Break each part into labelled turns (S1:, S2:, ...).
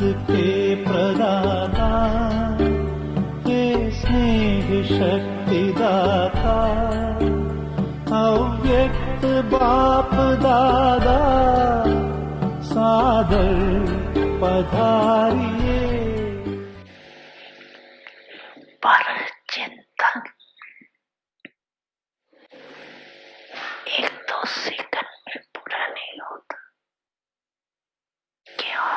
S1: के प्रदाता, हे स्नेह शक्ति दाता, अव्यक्त बाप दादा सादर पधारिए।
S2: पर चिंतन 1-2 सेकंड में पूरा नहीं होता। क्यों?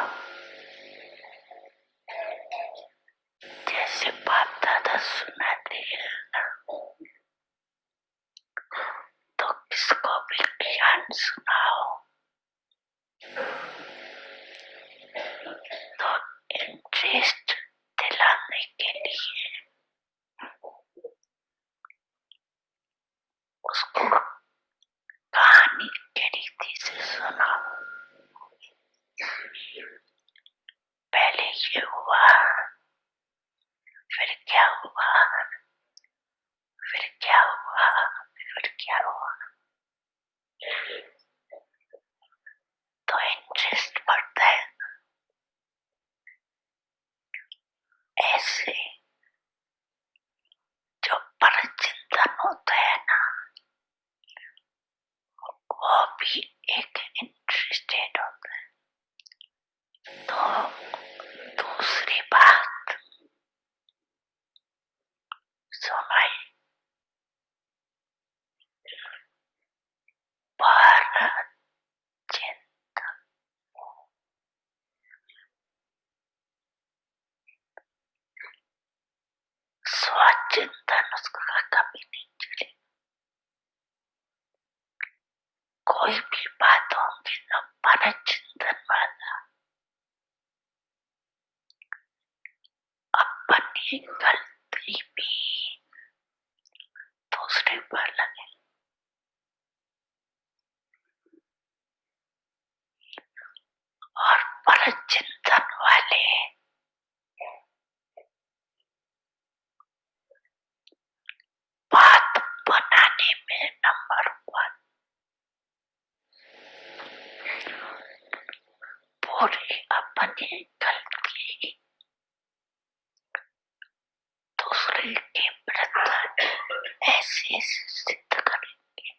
S2: जैसे बाप दादा सुनाते हैं ना, तो किसको भी ज्ञान सुनाओ तो इंटरेस्ट दिलाने के लिए उसको कहानी के रीति से सुनाओ। पहले ये हुआ, फिर क्या हुआ, फिर क्या हुआ, फिर क्या हुआ, तो इंटरेस्ट बढ़ता है। ऐसे जो परचिंतन होता है ना, वो भी एक इंटरेस्टेड होता है। तो दूसरी बात सुनाई, परचिंतन स्वचिंतन उसका कभी नहीं चले। कोई भी बात होगी ना परचिंतन वाला, अपनी गलती भी दूसरे पर लगे। और परचिंतन वाले बात बनाने में नंबर 1, पूरी अपनी गलती दूसरे के प्रति ऐसे सिद्ध करेंगे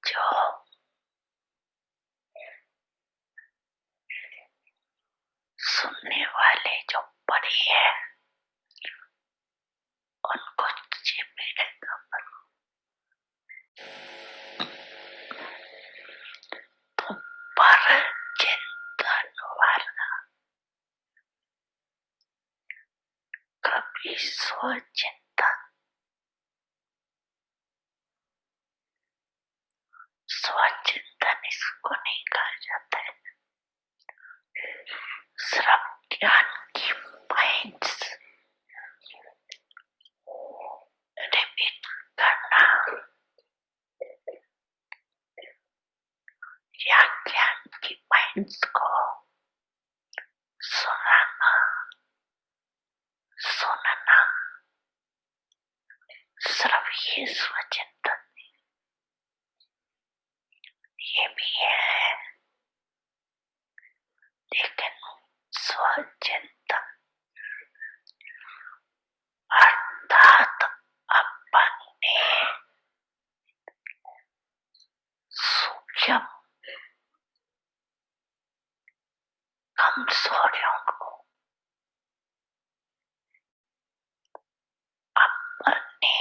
S2: जो सुनने वाले जो पढ़े हैं उनको मिलेगा। तो परचिंतन वाला कभी स्वचिंतन इसको नहीं कहा जाता है। सिर्फ ज्ञान की पॉइंट्स रिपीट करना या ज्ञान की पॉइंट्स को सुनना सिर्फ ये स्वचिंतन, ये भी है, लेकिन स्वचिंतन अर्थात अपने सूक्ष्म कमजोरियों को, अपने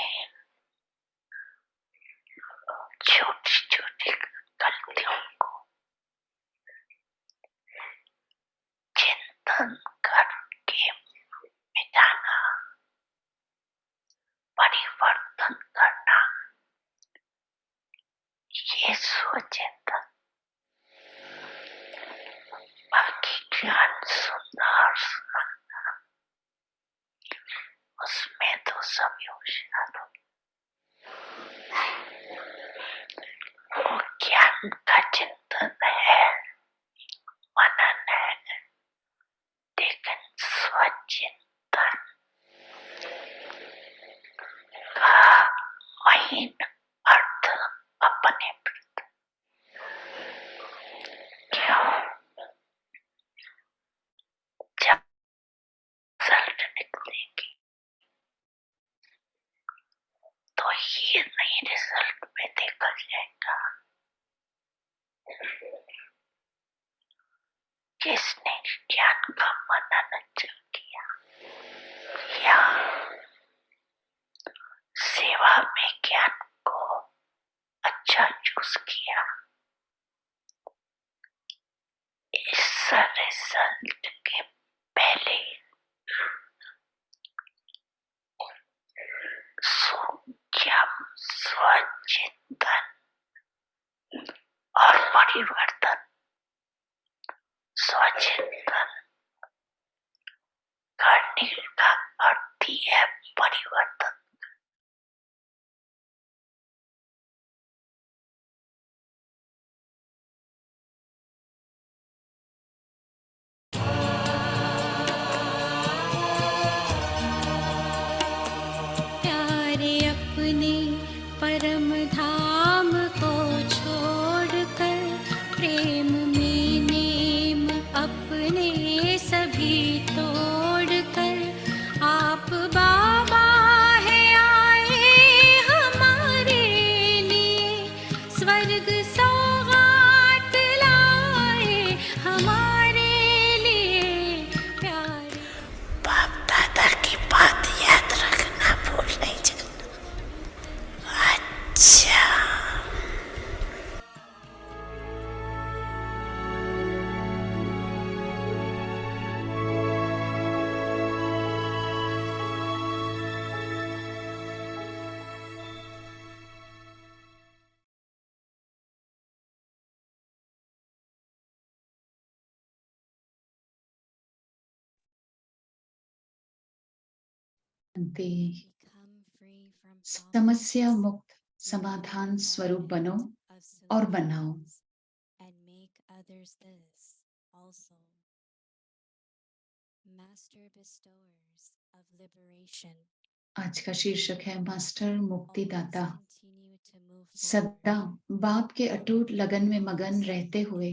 S2: ये नए रिजल्ट में देखा जाएगा किसने ज्ञान का मनन किया या सेवा में ज्ञान को अच्छा चूज किया। इस रिजल्ट के पहले सूक्ष्म स्वचिंतन और परिवर्तन। स्वचिंतन करने का अर्थ ही है परिवर्तन।
S3: प्यारे अपने परम धाम को छोड़कर प्रेम में नेम अपने सभी तोड़कर आप बाबा है आए हमारे लिए स्वर्ग सौगात लाए हमारे लिए प्यारे।
S2: बाप दादा की बात याद रखना भूल नहीं जाना। अच्छा
S4: शांति। समस्या मुक्त समाधान स्वरूप बनो और बनाओ। आज का शीर्षक है मास्टर मुक्तिदाता। सदा बाप के अटूट लगन में मगन रहते हुए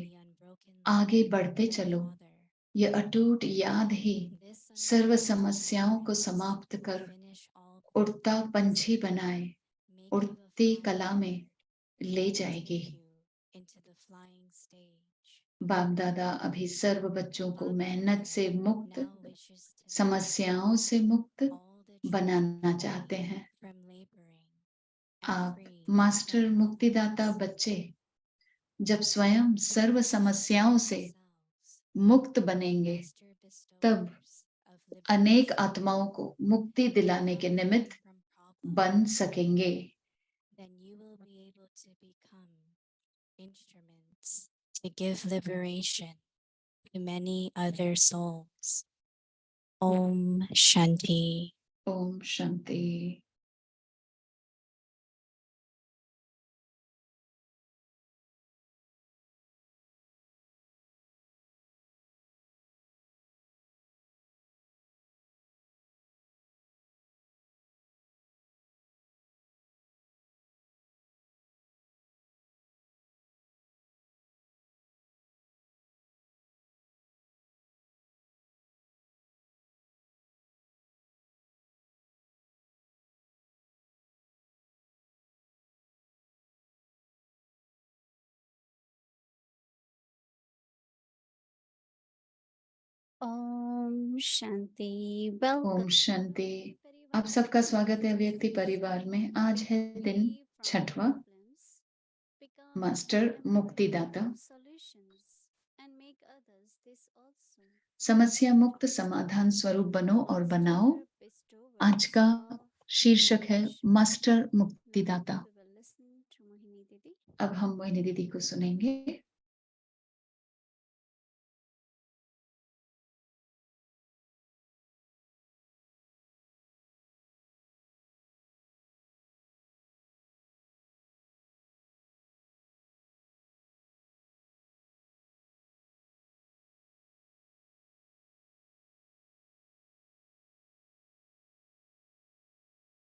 S4: आगे बढ़ते चलो। ये अटूट याद ही सर्व समस्याओं को समाप्त कर उड़ता पंछी बनाए उड़ती कला में ले जाएगी। बाप दादा अभी सर्व बच्चों को मेहनत से मुक्त, समस्याओं से मुक्त बनाना चाहते हैं। आप मास्टर मुक्तिदाता बच्चे जब स्वयं सर्व समस्याओं से मुक्त बनेंगे तब अनेक आत्माओं को मुक्ति दिलाने के निमित्त बन सकेंगे।
S3: To give liberation to many other souls. Om Shanti.
S4: Om Shanti.
S3: Om Shanti.
S4: Om
S3: Welcome.
S4: शांति। आप सबका स्वागत है व्यक्ति परिवार में। आज है दिन छठवां, मास्टर मुक्तिदाता। समस्या मुक्त समाधान स्वरूप बनो और बनाओ। आज का शीर्षक है मास्टर मुक्तिदाता। अब हम मोहिनी दीदी को सुनेंगे।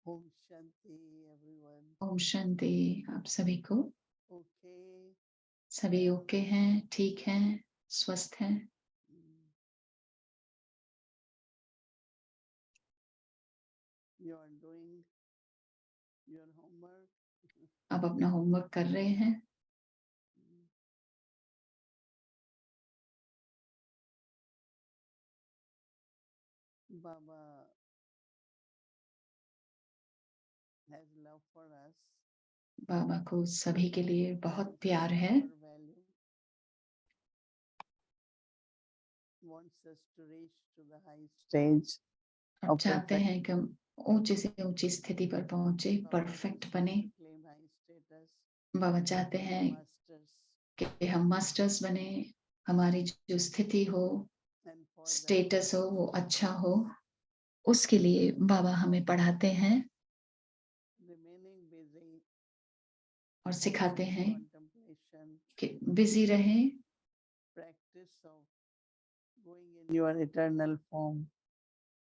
S1: Om Shanti, everyone.
S4: Om Shanti आप सभी को।
S1: Okay.
S4: सभी ओके हैं, ठीक हैं, स्वस्थ हैं।
S1: You are doing your homework.
S4: आप अपना होमवर्क कर रहे हैं।
S1: Baba has love for us.
S4: बाबा को सभी के लिए बहुत
S1: and
S4: प्यार
S1: see
S4: है,
S1: our value, wants us to reach to the high stage
S4: आप
S1: of
S4: चाहते
S1: perfect.
S4: हैं कि हम ऊंचे से ऊंची स्थिति पर पहुंचे,
S1: Baba
S4: परफेक्ट
S1: wants us
S4: बने।
S1: to claim high status,
S4: बाबा चाहते
S1: become
S4: हैं
S1: masters,
S4: कि हम मास्टर्स बने, हमारी जो स्थिति हो,
S1: and for
S4: स्टेटस
S1: that
S4: हो, वो अच्छा हो। उसके लिए बाबा हमें पढ़ाते हैं
S1: remaining busy
S4: और सिखाते
S1: in
S4: हैं
S1: contemplation,
S4: कि बिजी रहें,
S1: practice of going in your eternal form,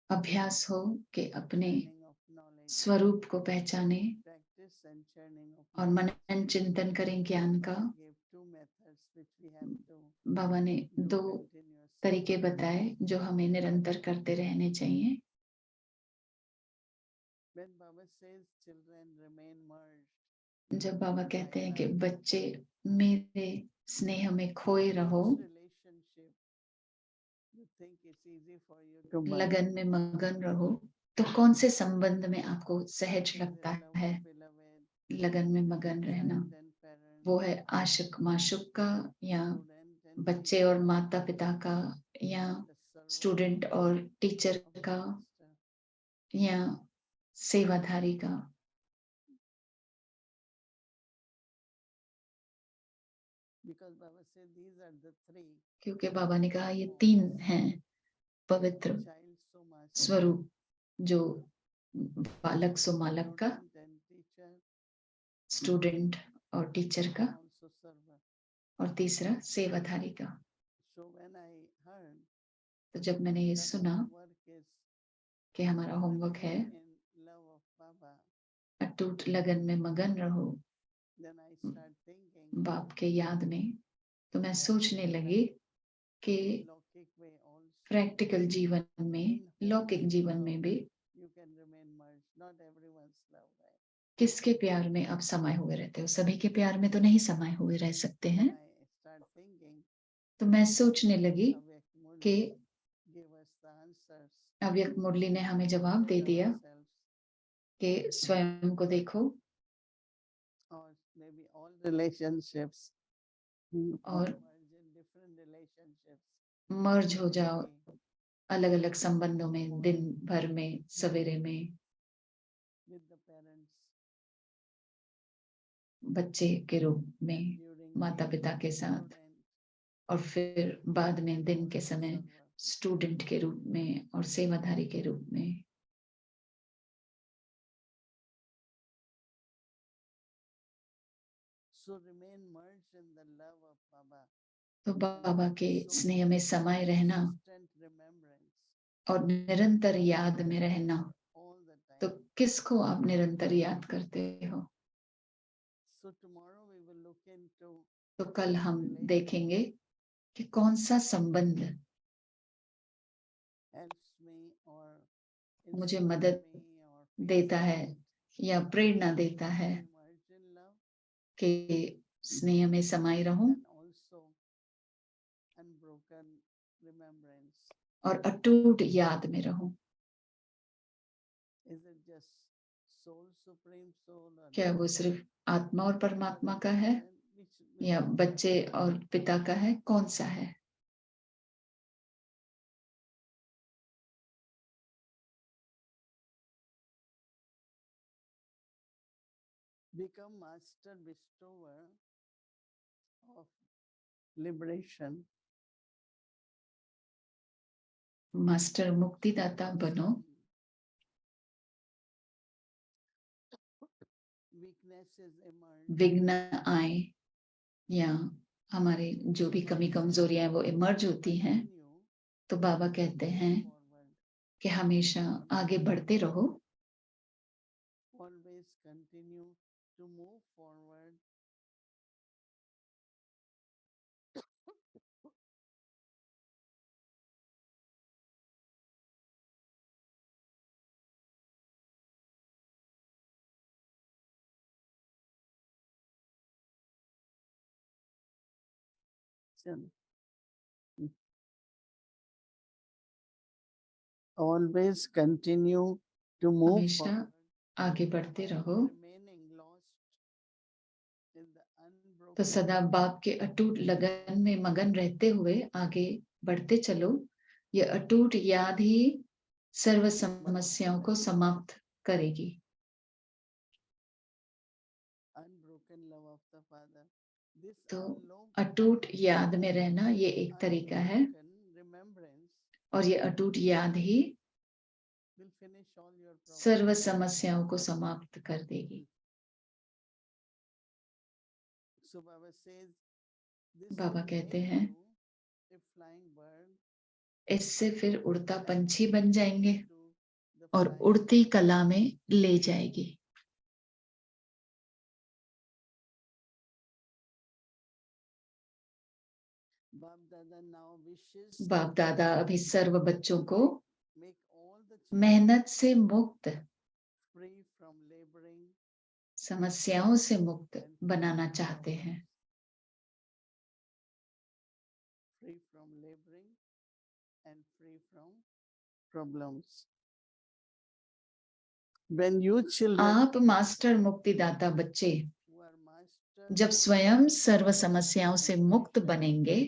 S4: अभ्यास हो कि अपने
S1: churning of knowledge,
S4: स्वरूप को पहचाने
S1: practice and churning of
S4: और
S1: knowledge.
S4: मनन चिंतन करें ज्ञान का।
S1: Baba gave two methods which we have to
S4: बाबा ने
S1: do
S4: दो
S1: continuously.
S4: तरीके बताए जो हमें निरंतर करते रहने चाहिए।
S1: When Baba says children remain merged,
S4: जब बाबा
S1: in
S4: कहते
S1: my
S4: हैं कि
S1: love,
S4: बच्चे मेरे स्नेह में खोए रहो,
S1: which relationship you think it's easy for you to merge?
S4: लगन में मगन रहो, तो कौन से संबंध में आपको सहज
S1: Is it
S4: लगता
S1: love
S4: है
S1: of beloved,
S4: लगन में मगन रहना?
S1: child and parent,
S4: वो है आशिक माशुक का, या
S1: student and
S4: बच्चे
S1: teacher,
S4: और माता पिता का, या
S1: the servant
S4: स्टूडेंट और टीचर
S1: of the
S4: का,
S1: master?
S4: या सेवाधारी का?
S1: Because Baba said these are the three.
S4: क्योंकि बाबा ने कहा ये तीन हैं पवित्र
S1: Child so master,
S4: स्वरूप, जो बालक सो मालक का,
S1: student and teacher,
S4: स्टूडेंट और टीचर का,
S1: and also servant.
S4: और तीसरा सेवाधारी का।
S1: So when I heard
S4: तो जब मैंने ये
S1: that
S4: सुना
S1: homework is
S4: कि हमारा होमवर्क है
S1: remain in love of Baba,
S4: अटूट लगन में मगन रहो
S1: then I start thinking
S4: बाप के याद में, तो मैं सोचने लगी कि
S1: Lokik way also.
S4: प्रैक्टिकल जीवन में,
S1: In
S4: लौकिक
S1: whose
S4: जीवन
S1: love
S4: में भी
S1: you can remain merged. Not everyone's love, right?
S4: किसके प्यार में आप समाये हुए रहते हो? सभी के प्यार में तो नहीं समाये हुए रह सकते हैं।
S1: I start thinking
S4: तो मैं सोचने लगी
S1: Avyak
S4: कि
S1: Murli gave us the answers
S4: अव्यक्त मुरली ने हमें जवाब
S1: about
S4: दे दिया
S1: ourselves,
S4: कि स्वयं को देखो,
S1: or maybe all relationships,
S4: और
S1: merge in different relationships,
S4: मर्ज हो जाओ
S1: daily,
S4: अलग अलग संबंधों में, दिन भर में, सवेरे में,
S1: with the parents,
S4: बच्चे के रूप में,
S1: and during
S4: माता
S1: day,
S4: पिता के साथ,
S1: student,
S4: और फिर बाद में दिन के
S1: also
S4: समय
S1: server.
S4: स्टूडेंट के रूप में और सेवाधारी के रूप में।
S1: So remain merged in the love of Baba.
S4: तो बाबा के
S1: So
S4: स्नेह में समाये रहना
S1: consistent remembrance
S4: और निरंतर याद में रहना।
S1: all the time.
S4: तो किसको आप निरंतर याद करते हो?
S1: So tomorrow we will look into
S4: तो कल
S1: which
S4: हम
S1: relationship
S4: देखेंगे कि कौन सा संबंध
S1: helps me or
S4: मुझे
S1: inspires
S4: मदद
S1: me or feels
S4: देता है
S1: right
S4: या प्रेरणा देता
S1: to
S4: है
S1: be merged in love,
S4: कि स्नेह में समाये रहूं
S1: and also unbroken remembrance.
S4: और अटूट याद में रहूं।
S1: Is it just soul, supreme soul, or
S4: क्या वो सिर्फ आत्मा और
S1: mother
S4: परमात्मा
S1: and
S4: का है,
S1: children? Which
S4: या
S1: one?
S4: बच्चे और पिता का है? कौन सा है?
S1: Become master bestower of liberation.
S4: Master मुक्तिदाता बनो।
S1: Weaknesses emerge.
S4: विघ्न आए या हमारे जो भी कमी कमजोरियां हैं वो इमर्ज होती हैं,
S1: Continue
S4: तो बाबा कहते हैं
S1: forward.
S4: कि हमेशा आगे बढ़ते रहो,
S1: Always continue to move forward direction. Always continue to move
S4: हमेशा
S1: forward,
S4: आगे बढ़ते रहो,
S1: remaining lost in the unbroken
S4: तो सदा बाप के अटूट लगन में मगन रहते हुए आगे बढ़ते चलो। ये अटूट याद ही सर्व समस्याओं को समाप्त करेगी।
S1: unbroken love of the Father. This
S4: तो
S1: unbroken
S4: अटूट याद में रहना ये एक तरीका है,
S1: remembrance
S4: और ये अटूट याद ही
S1: will finish all your problems.
S4: सर्व समस्याओं को समाप्त कर देगी।
S1: So Baba says, this
S4: Baba
S1: will
S4: कहते
S1: make
S4: हैं,
S1: you a flying bird
S4: इससे फिर उड़ता पंछी बन जाएंगे
S1: to the
S4: और
S1: flying
S4: उड़ती
S1: bird.
S4: कला में ले जाएगी।
S1: बाप दादा now wishes
S4: बाप दादा अभी सर्व बच्चों को
S1: make all the children
S4: मेहनत से मुक्त,
S1: free from laboring
S4: समस्याओं से मुक्त बनाना चाहते हैं।
S1: free from laboring and free from problems. When you children
S4: आप मास्टर मुक्तिदाता बच्चे
S1: who are master
S4: जब स्वयं सर्व समस्याओं से मुक्त बनेंगे,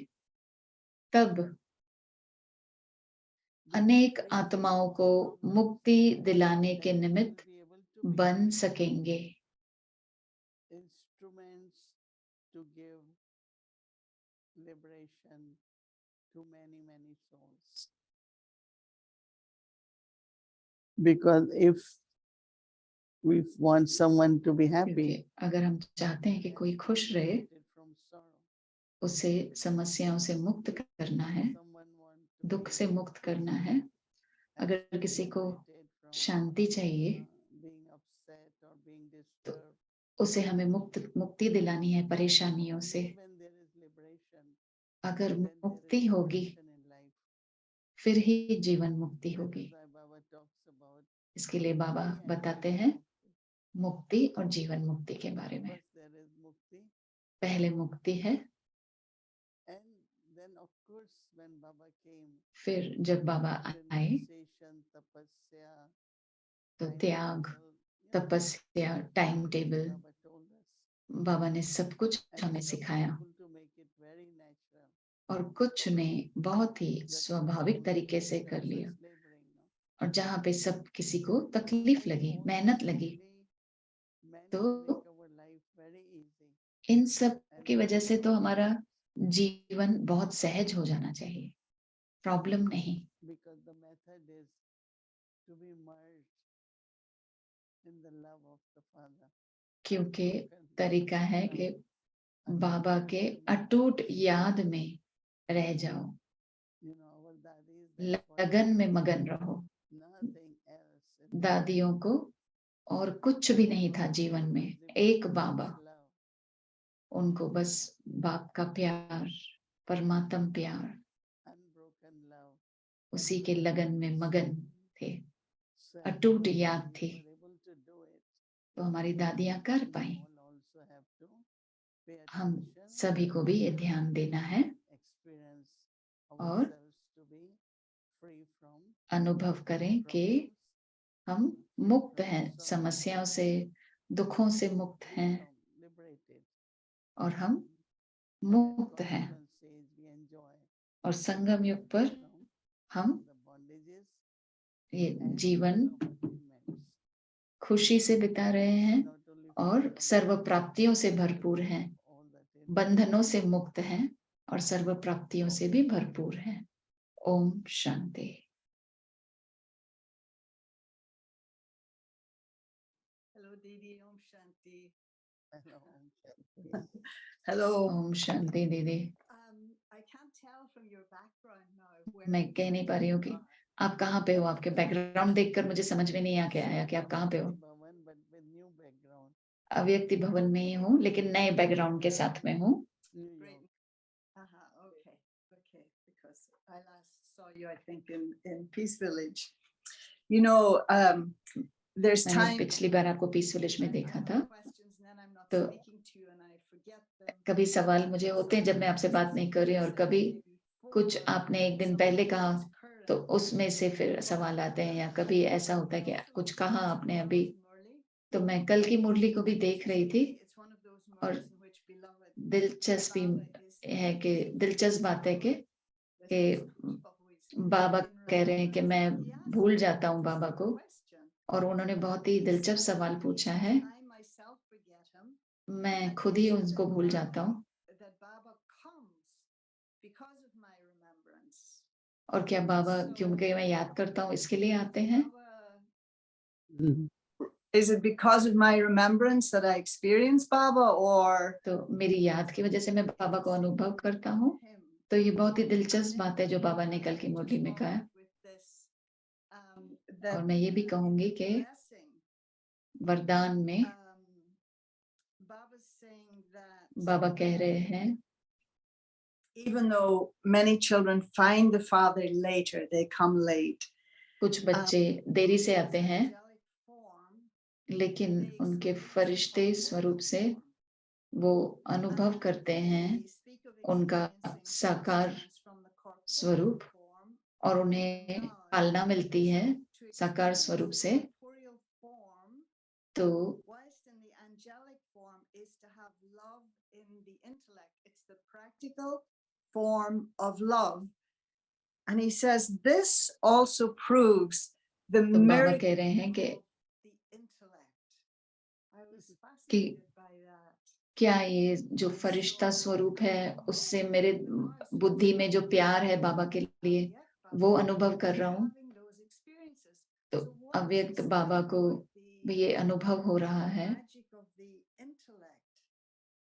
S4: तब अनेक आत्माओं को मुक्ति दिलाने के निमित्त बन सकेंगे।
S1: instruments to give liberation to many souls. Because if we want someone to be happy,
S4: क्योंकि अगर हम चाहते हैं कि कोई खुश रहे,
S1: from sorrow,
S4: उसे समस्याओं से मुक्त करना है,
S1: someone want to
S4: दुख
S1: be
S4: से मुक्त करना है। अगर किसी को
S1: liberated from
S4: शांति चाहिए,
S1: being upset or being disturbed,
S4: उसे हमें मुक्ति दिलानी है परेशानियों से।
S1: only when there is liberation,
S4: अगर
S1: then there is
S4: मुक्ति होगी,
S1: liberation in life.
S4: फिर ही जीवन मुक्ति
S1: That
S4: होगी।
S1: is why Baba talks about
S4: इसके लिए बाबा
S1: mukti and
S4: बताते
S1: jivan
S4: हैं
S1: mukti.
S4: मुक्ति और जीवन मुक्ति के बारे में।
S1: First there is mukti,
S4: पहले मुक्ति है,
S1: and then of course when Baba came,
S4: फिर जब बाबा आए
S1: renunciation, tapasya,
S4: तो
S1: timetable,
S4: त्याग,
S1: yeah,
S4: तपस्या, time table,
S1: Baba told us.
S4: बाबा ने सब कुछ
S1: And
S4: हमें
S1: some
S4: सिखाया,
S1: people to make it very natural.
S4: और कुछ ने बहुत ही
S1: That's
S4: स्वाभाविक
S1: why
S4: तरीके
S1: only
S4: से
S1: there
S4: कर
S1: is
S4: लिया।
S1: such laboring, no?
S4: और जहाँ पे सब किसी को तकलीफ लगी,
S1: All
S4: मेहनत
S1: this
S4: लगी,
S1: really meant
S4: तो
S1: to make our life very easy.
S4: इन सब
S1: And
S4: की वजह से तो
S1: not
S4: हमारा जीवन बहुत सहज हो जाना चाहिए, प्रॉब्लम नहीं।
S1: because the method is to be merged in the love of the Father.
S4: क्योंकि
S1: Unbroken
S4: तरीका है
S1: love,
S4: कि
S1: unbroken
S4: बाबा के
S1: love.
S4: अटूट याद में रह जाओ,
S1: You know, our dadis, that's what
S4: लगन में मगन रहो।
S1: nothing else. in life.
S4: दादियों को और कुछ भी नहीं था जीवन में, एक बाबा,
S1: Such love.
S4: उनको बस बाप का प्यार, परमात्म प्यार,
S1: Unbroken love.
S4: उसी के लगन में मगन थे,
S1: So
S4: अटूट
S1: we
S4: याद थी।
S1: were able to do it.
S4: तो हमारी दादियां कर
S1: We
S4: pi.
S1: all also have to pay
S4: हम
S1: attention,
S4: सभी को भी ये ध्यान देना है
S1: experience
S4: और
S1: ourselves to be free from
S4: अनुभव करें कि
S1: problems,
S4: हम मुक्त हैं, समस्याओं से, दुखों से मुक्त
S1: free
S4: हैं,
S1: from liberated.
S4: और हम
S1: And at
S4: मुक्त हैं।
S1: confluence stage we enjoy
S4: और संगम युग पर
S1: from
S4: हम
S1: the bondages
S4: ये
S1: and
S4: जीवन
S1: from attainments.
S4: खुशी से बिता रहे हैं
S1: Not only
S4: और
S1: from
S4: सर्व
S1: bondages,
S4: प्राप्तियों से भरपूर हैं,
S1: all the attainments.
S4: बंधनों से मुक्त हैं और सर्व प्राप्तियों से भी भरपूर हैं। Om Shanti.
S5: Hello, Didi. Om Shanti.
S1: Hello, Om Shanti.
S5: Hello.
S4: Om Shanti दीदी।
S5: I can't tell from your background now where
S4: मैं कह नहीं पा रही हूँ कि आप कहाँ पे हो। आपके बैकग्राउंड देखकर मुझे समझ में नहीं आ के आया कि आप कहाँ पे हो।
S1: Bhavan, but with new background.
S4: अव्यक्ति भवन में ही हूँ, लेकिन नए बैकग्राउंड के साथ में हूँ।
S1: New
S5: Great.
S1: York.
S5: Okay. Okay. Because I last saw you, I think, in Peace Village. You know, there's
S4: मैंने
S5: time.
S4: पिछली बार आपको पीस विलेज में देखा था,
S5: Questions, and then I'm not
S4: तो
S5: speaking to you, and I forget
S4: कभी सवाल मुझे होते हैं जब मैं आपसे बात नहीं कर रही हूँ, और कभी कुछ आपने एक दिन पहले कहा तो उसमें से फिर सवाल आते हैं, या कभी ऐसा होता है कि कुछ कहा आपने अभी। तो मैं कल की मुरली को भी देख रही थी, और दिलचस्पी है कि दिलचस्प बात है कि बाबा कह रहे हैं कि मैं भूल जाता हूँ बाबा को, और उन्होंने बहुत ही दिलचस्प सवाल पूछा है। मैं खुद ही उनको भूल जाता हूँ, और क्या बाबा, क्योंकि मैं याद करता हूँ इसके लिए आते हैं?
S5: Is it because of my remembrance that I experience Baba, or
S4: तो मेरी याद की वजह से मैं बाबा को अनुभव करता हूँ? तो ये बहुत ही दिलचस्प बात है जो बाबा ने कल की मुरली में कहा है। और मैं ये भी कहूंगी कि वरदान में बाबा कह रहे हैं,
S5: even though many children find the Father later, they come late.
S4: कुछ बच्चे देरी से आते हैं, लेकिन उनके फरिश्ते स्वरूप से वो अनुभव करते हैं उनका साकार स्वरूप, और उन्हें पालना मिलती है साकार स्वरूप से। तो
S5: Whilst in the angelic form is to have love in the intellect, it's the practical form of love. And he says this also proves the
S4: तो बाबा
S5: miracle
S4: कह रहे हैं कि
S5: of the intellect. I was fascinated by that.
S4: क्या ये जो फरिश्ता स्वरूप है उससे मेरे बुद्धि में जो प्यार है बाबा के लिए वो अनुभव कर रहा हूँ। तो अव्यक्त बाबा को भी ये अनुभव हो रहा है।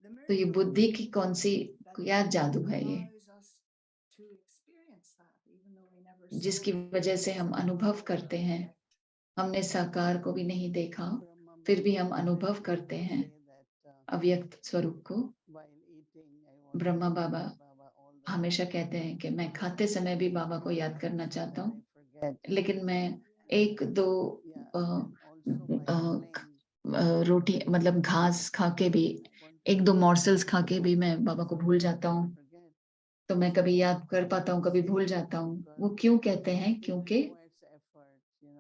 S4: तो ये बुद्धि की कौन सी, क्या जादू है ये, जिसकी वजह से हम अनुभव करते हैं? हमने साकार को भी नहीं देखा, फिर भी हम अनुभव करते हैं अव्यक्त स्वरूप को। ब्रह्मा बाबा हमेशा कहते हैं कि मैं खाते समय भी बाबा को याद करना चाहता हूँ, लेकिन मैं एक दो रोटी मतलब घास खा के भी, एक दो मॉर्सल्स खा के भी मैं बाबा को भूल जाता हूँ। तो मैं कभी याद कर पाता हूँ, कभी भूल जाता हूँ। वो क्यों कहते हैं? क्योंकि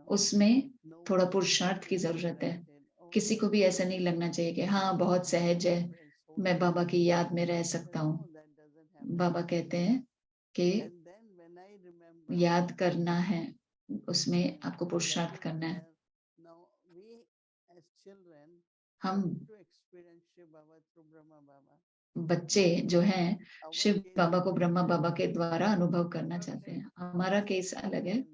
S4: उसमें थोड़ा पुरुषार्थ की जरूरत है। किसी को भी ऐसा नहीं लगना चाहिए कि हाँ बहुत सहज है, मैं बाबा की याद में रह सकता हूँ। बाबा कहते हैं कि याद करना है, उसमें आपको पुरुषार्थ करना है। हम बच्चे जो हैं शिव बाबा को ब्रह्मा बाबा के द्वारा अनुभव करना चाहते हैं। हमारा केस अलग है।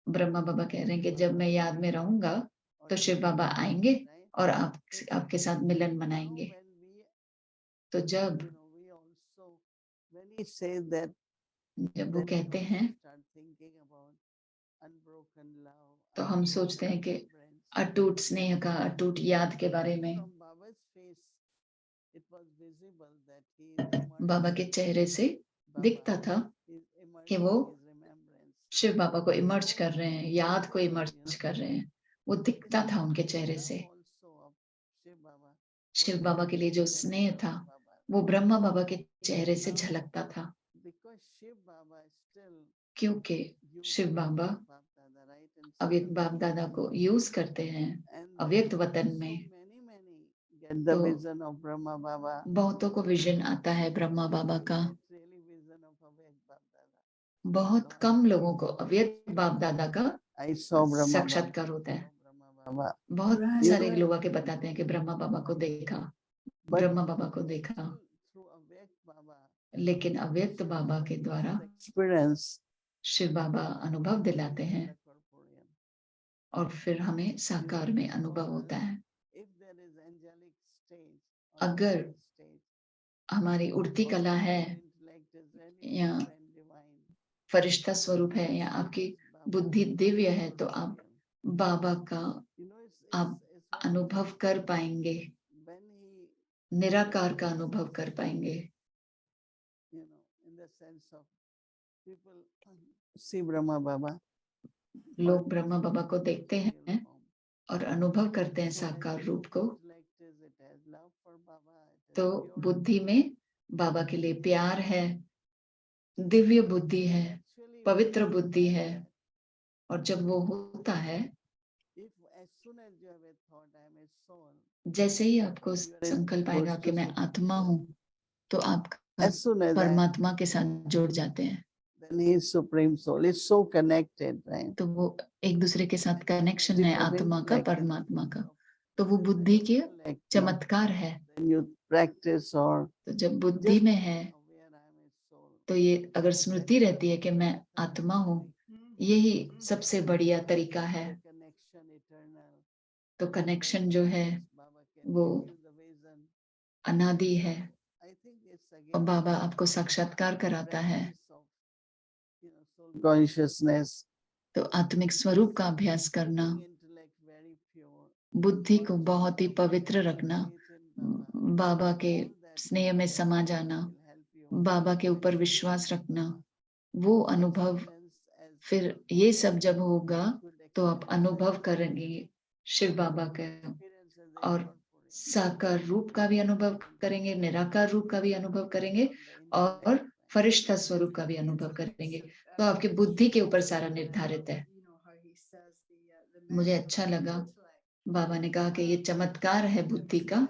S4: ब्रह्मा बाबा कह रहे हैं कि जब मैं याद में रहूंगा तो शिव बाबा आएंगे और आपके साथ मिलन मनाएंगे। तो जब वो कहते हैं तो हम सोचते हैं कि अटूट स्नेह का, अटूट याद के बारे में। बाबा के चेहरे से दिखता था कि वो शिव बाबा को इमर्ज कर रहे हैं, याद को इमर्ज कर रहे हैं। वो दिखता था उनके चेहरे से। शिव बाबा के लिए जो स्नेह था वो ब्रह्मा बाबा के चेहरे से झलकता था, क्योंकि शिव बाबा अव्यक्त बाप दादा को यूज करते हैं अव्यक्त वतन में। तो बहुतों को विजन आता है ब्रह्मा बाबा का, बहुत कम लोगों को अव्यक्त बाप दादा का साक्षात्कार होता है। बहुत सारे लोग आके बताते हैं कि ब्रह्मा बाबा को देखा, ब्रह्मा बाबा को देखा, लेकिन अव्यक्त बाबा के द्वारा शिव बाबा अनुभव दिलाते हैं और फिर हमें साकार में अनुभव होता है। अगर हमारी उड़ती कला है या फरिश्ता स्वरूप है या आपकी बुद्धि दिव्य है, तो आप बाबा का आप अनुभव कर पाएंगे, निराकार का अनुभव कर पाएंगे। लोग ब्रह्मा बाबा को देखते हैं और अनुभव करते हैं साकार रूप को, तो बुद्धि में बाबा के लिए प्यार है, दिव्य बुद्धि है, पवित्र बुद्धि है, और जब वो होता है,
S1: if as soon as you have a thought, I am a soul,
S4: जैसे ही आपको संकल्प आएगा कि मैं आत्मा हूँ, तो आप
S1: as soon as I,
S4: परमात्मा के साथ जुड़ जाते हैं।
S1: then he is supreme soul. It's so connected, right?
S4: तो वो एक दूसरे के साथ कनेक्शन है, आत्मा का, परमात्मा का। तो वो बुद्धि के चमत्कार है।
S1: When you practice or
S4: तो जब बुद्धि में है,
S1: aware I am a soul,
S4: तो ये अगर स्मृति रहती है कि मैं आत्मा हूँ, यही सबसे बढ़िया तरीका है।
S1: connection eternal.
S4: तो कनेक्शन जो है
S1: Baba can
S4: वो
S1: give you the vision.
S4: अनादि है,
S1: I think it's
S4: और
S1: again
S4: बाबा आपको साक्षात्कार कराता है।
S1: practice of, soul consciousness.
S4: तो आत्मिक स्वरूप का अभ्यास करना,
S1: Keeping intellect very pure.
S4: बुद्धि को बहुत ही पवित्र रखना,
S1: Faith in Baba.
S4: बाबा के
S1: All that
S4: स्नेह में समा जाना,
S1: will help you.
S4: बाबा के ऊपर विश्वास रखना, वो अनुभव,
S1: Experience as
S4: फिर ये सब जब होगा तो आप अनुभव करेंगे शिव बाबा का,
S1: experience as a
S4: और
S1: corporeal.
S4: साकार रूप का भी अनुभव करेंगे, निराकार रूप का भी अनुभव करेंगे, और फरिश्ता स्वरूप का भी अनुभव करेंगे। तो आपकी बुद्धि के ऊपर सारा निर्धारित है। मुझे अच्छा लगा, बाबा ने कहा कि ये चमत्कार है बुद्धि का।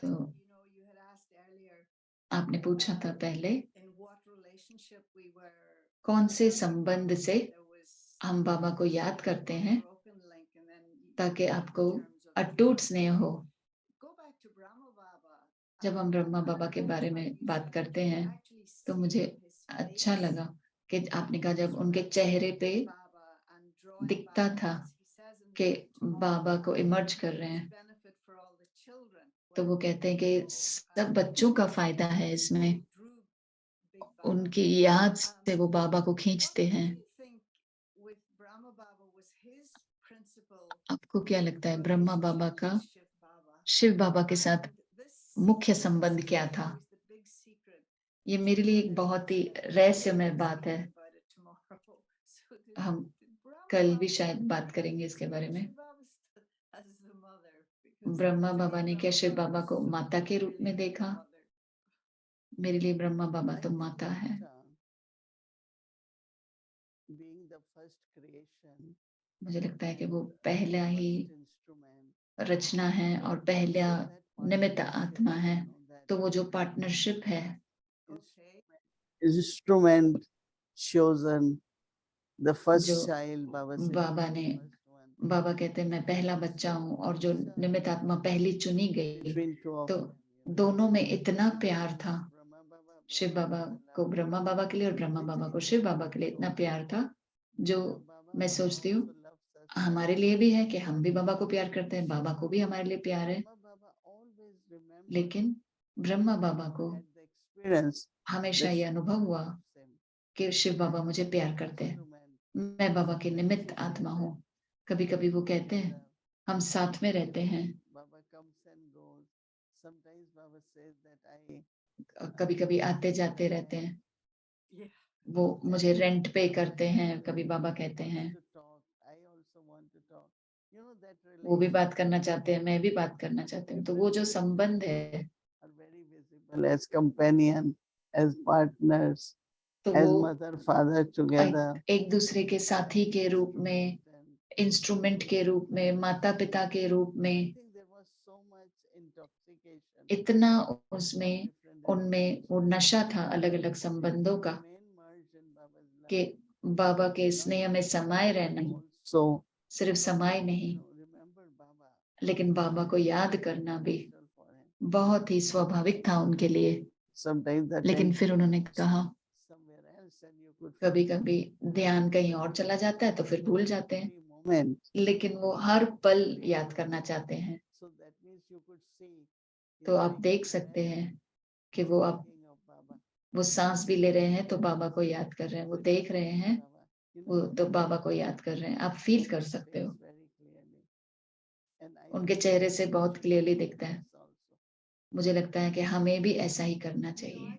S4: तो आपने पूछा था पहले कौन से संबंध से हम बाबा को याद करते हैं ताकि आपको अटूट स्नेह हो। जब हम ब्रह्मा बाबा के बारे में बात करते हैं तो मुझे अच्छा लगा कि आपने कहा जब उनके चेहरे पे दिखता था कि बाबा को इमर्ज कर रहे हैं, तो वो कहते हैं कि सब बच्चों का फायदा है इसमें, उनकी याद से वो बाबा को खींचते हैं। आपको क्या लगता है ब्रह्मा बाबा का शिव बाबा के साथ मुख्य संबंध क्या था? ये मेरे लिए एक बहुत ही रहस्यमय बात है। हम कल भी शायद बात करेंगे इसके बारे में। ब्रह्मा बाबा ने क्या शिव बाबा को माता के रूप में देखा? मेरे लिए ब्रह्मा बाबा तो माता है।
S1: Being the first creation,
S4: मुझे लगता है कि वो पहला ही रचना है और पहला निमित्त आत्मा है। तो वो जो पार्टनरशिप है,
S1: instrument chosen, the first
S4: जो
S1: child, Baba said,
S4: बाबा ने, बाबा कहते हैं मैं पहला बच्चा हूँ, और जो निमित्त आत्मा पहली चुनी गई,
S1: between two of
S4: तो
S1: them.
S4: दोनों में इतना प्यार था।
S1: Brahma Baba,
S4: शिव बाबा को ब्रह्मा बाबा के लिए और ब्रह्मा बाबा को शिव बाबा के लिए इतना प्यार था, जो मैं सोचती हूँ हमारे लिए भी है कि हम भी बाबा को प्यार करते हैं, बाबा को भी हमारे लिए प्यार है। लेकिन ब्रह्मा बाबा को हमेशा ये अनुभव हुआ कि शिव बाबा मुझे प्यार करते हैं, मैं बाबा के निमित्त आत्मा हूँ। कभी कभी वो कहते हैं हम साथ में रहते हैं, कभी कभी आते जाते रहते हैं, वो मुझे रेंट पे करते हैं, कभी बाबा कहते हैं वो भी बात करना चाहते हैं, मैं भी बात करना चाहती हूँ। तो वो जो संबंध है,
S1: as companion, as partners,
S4: तो
S1: as
S4: वो
S1: mother father together,
S4: एक दूसरे के साथी के रूप में, इंस्ट्रूमेंट के रूप में, माता पिता के रूप में, इतना उसमें उनमें वो नशा था अलग अलग संबंधों का कि बाबा के स्नेह में समाये रहना, सिर्फ समाये नहीं, लेकिन बाबा को याद करना भी बहुत ही स्वाभाविक था उनके लिए। लेकिन फिर उन्होंने कहा कभी कभी ध्यान कहीं और चला जाता है तो फिर भूल जाते हैं, लेकिन वो हर पल याद करना चाहते हैं। तो आप देख सकते हैं कि वो सांस भी ले रहे हैं तो बाबा को याद कर रहे हैं, वो देख रहे हैं वो तो बाबा को याद कर रहे हैं। आप फील कर सकते हो, उनके चेहरे से बहुत क्लियरली दिखता है। मुझे लगता है कि हमें भी ऐसा ही करना चाहिए।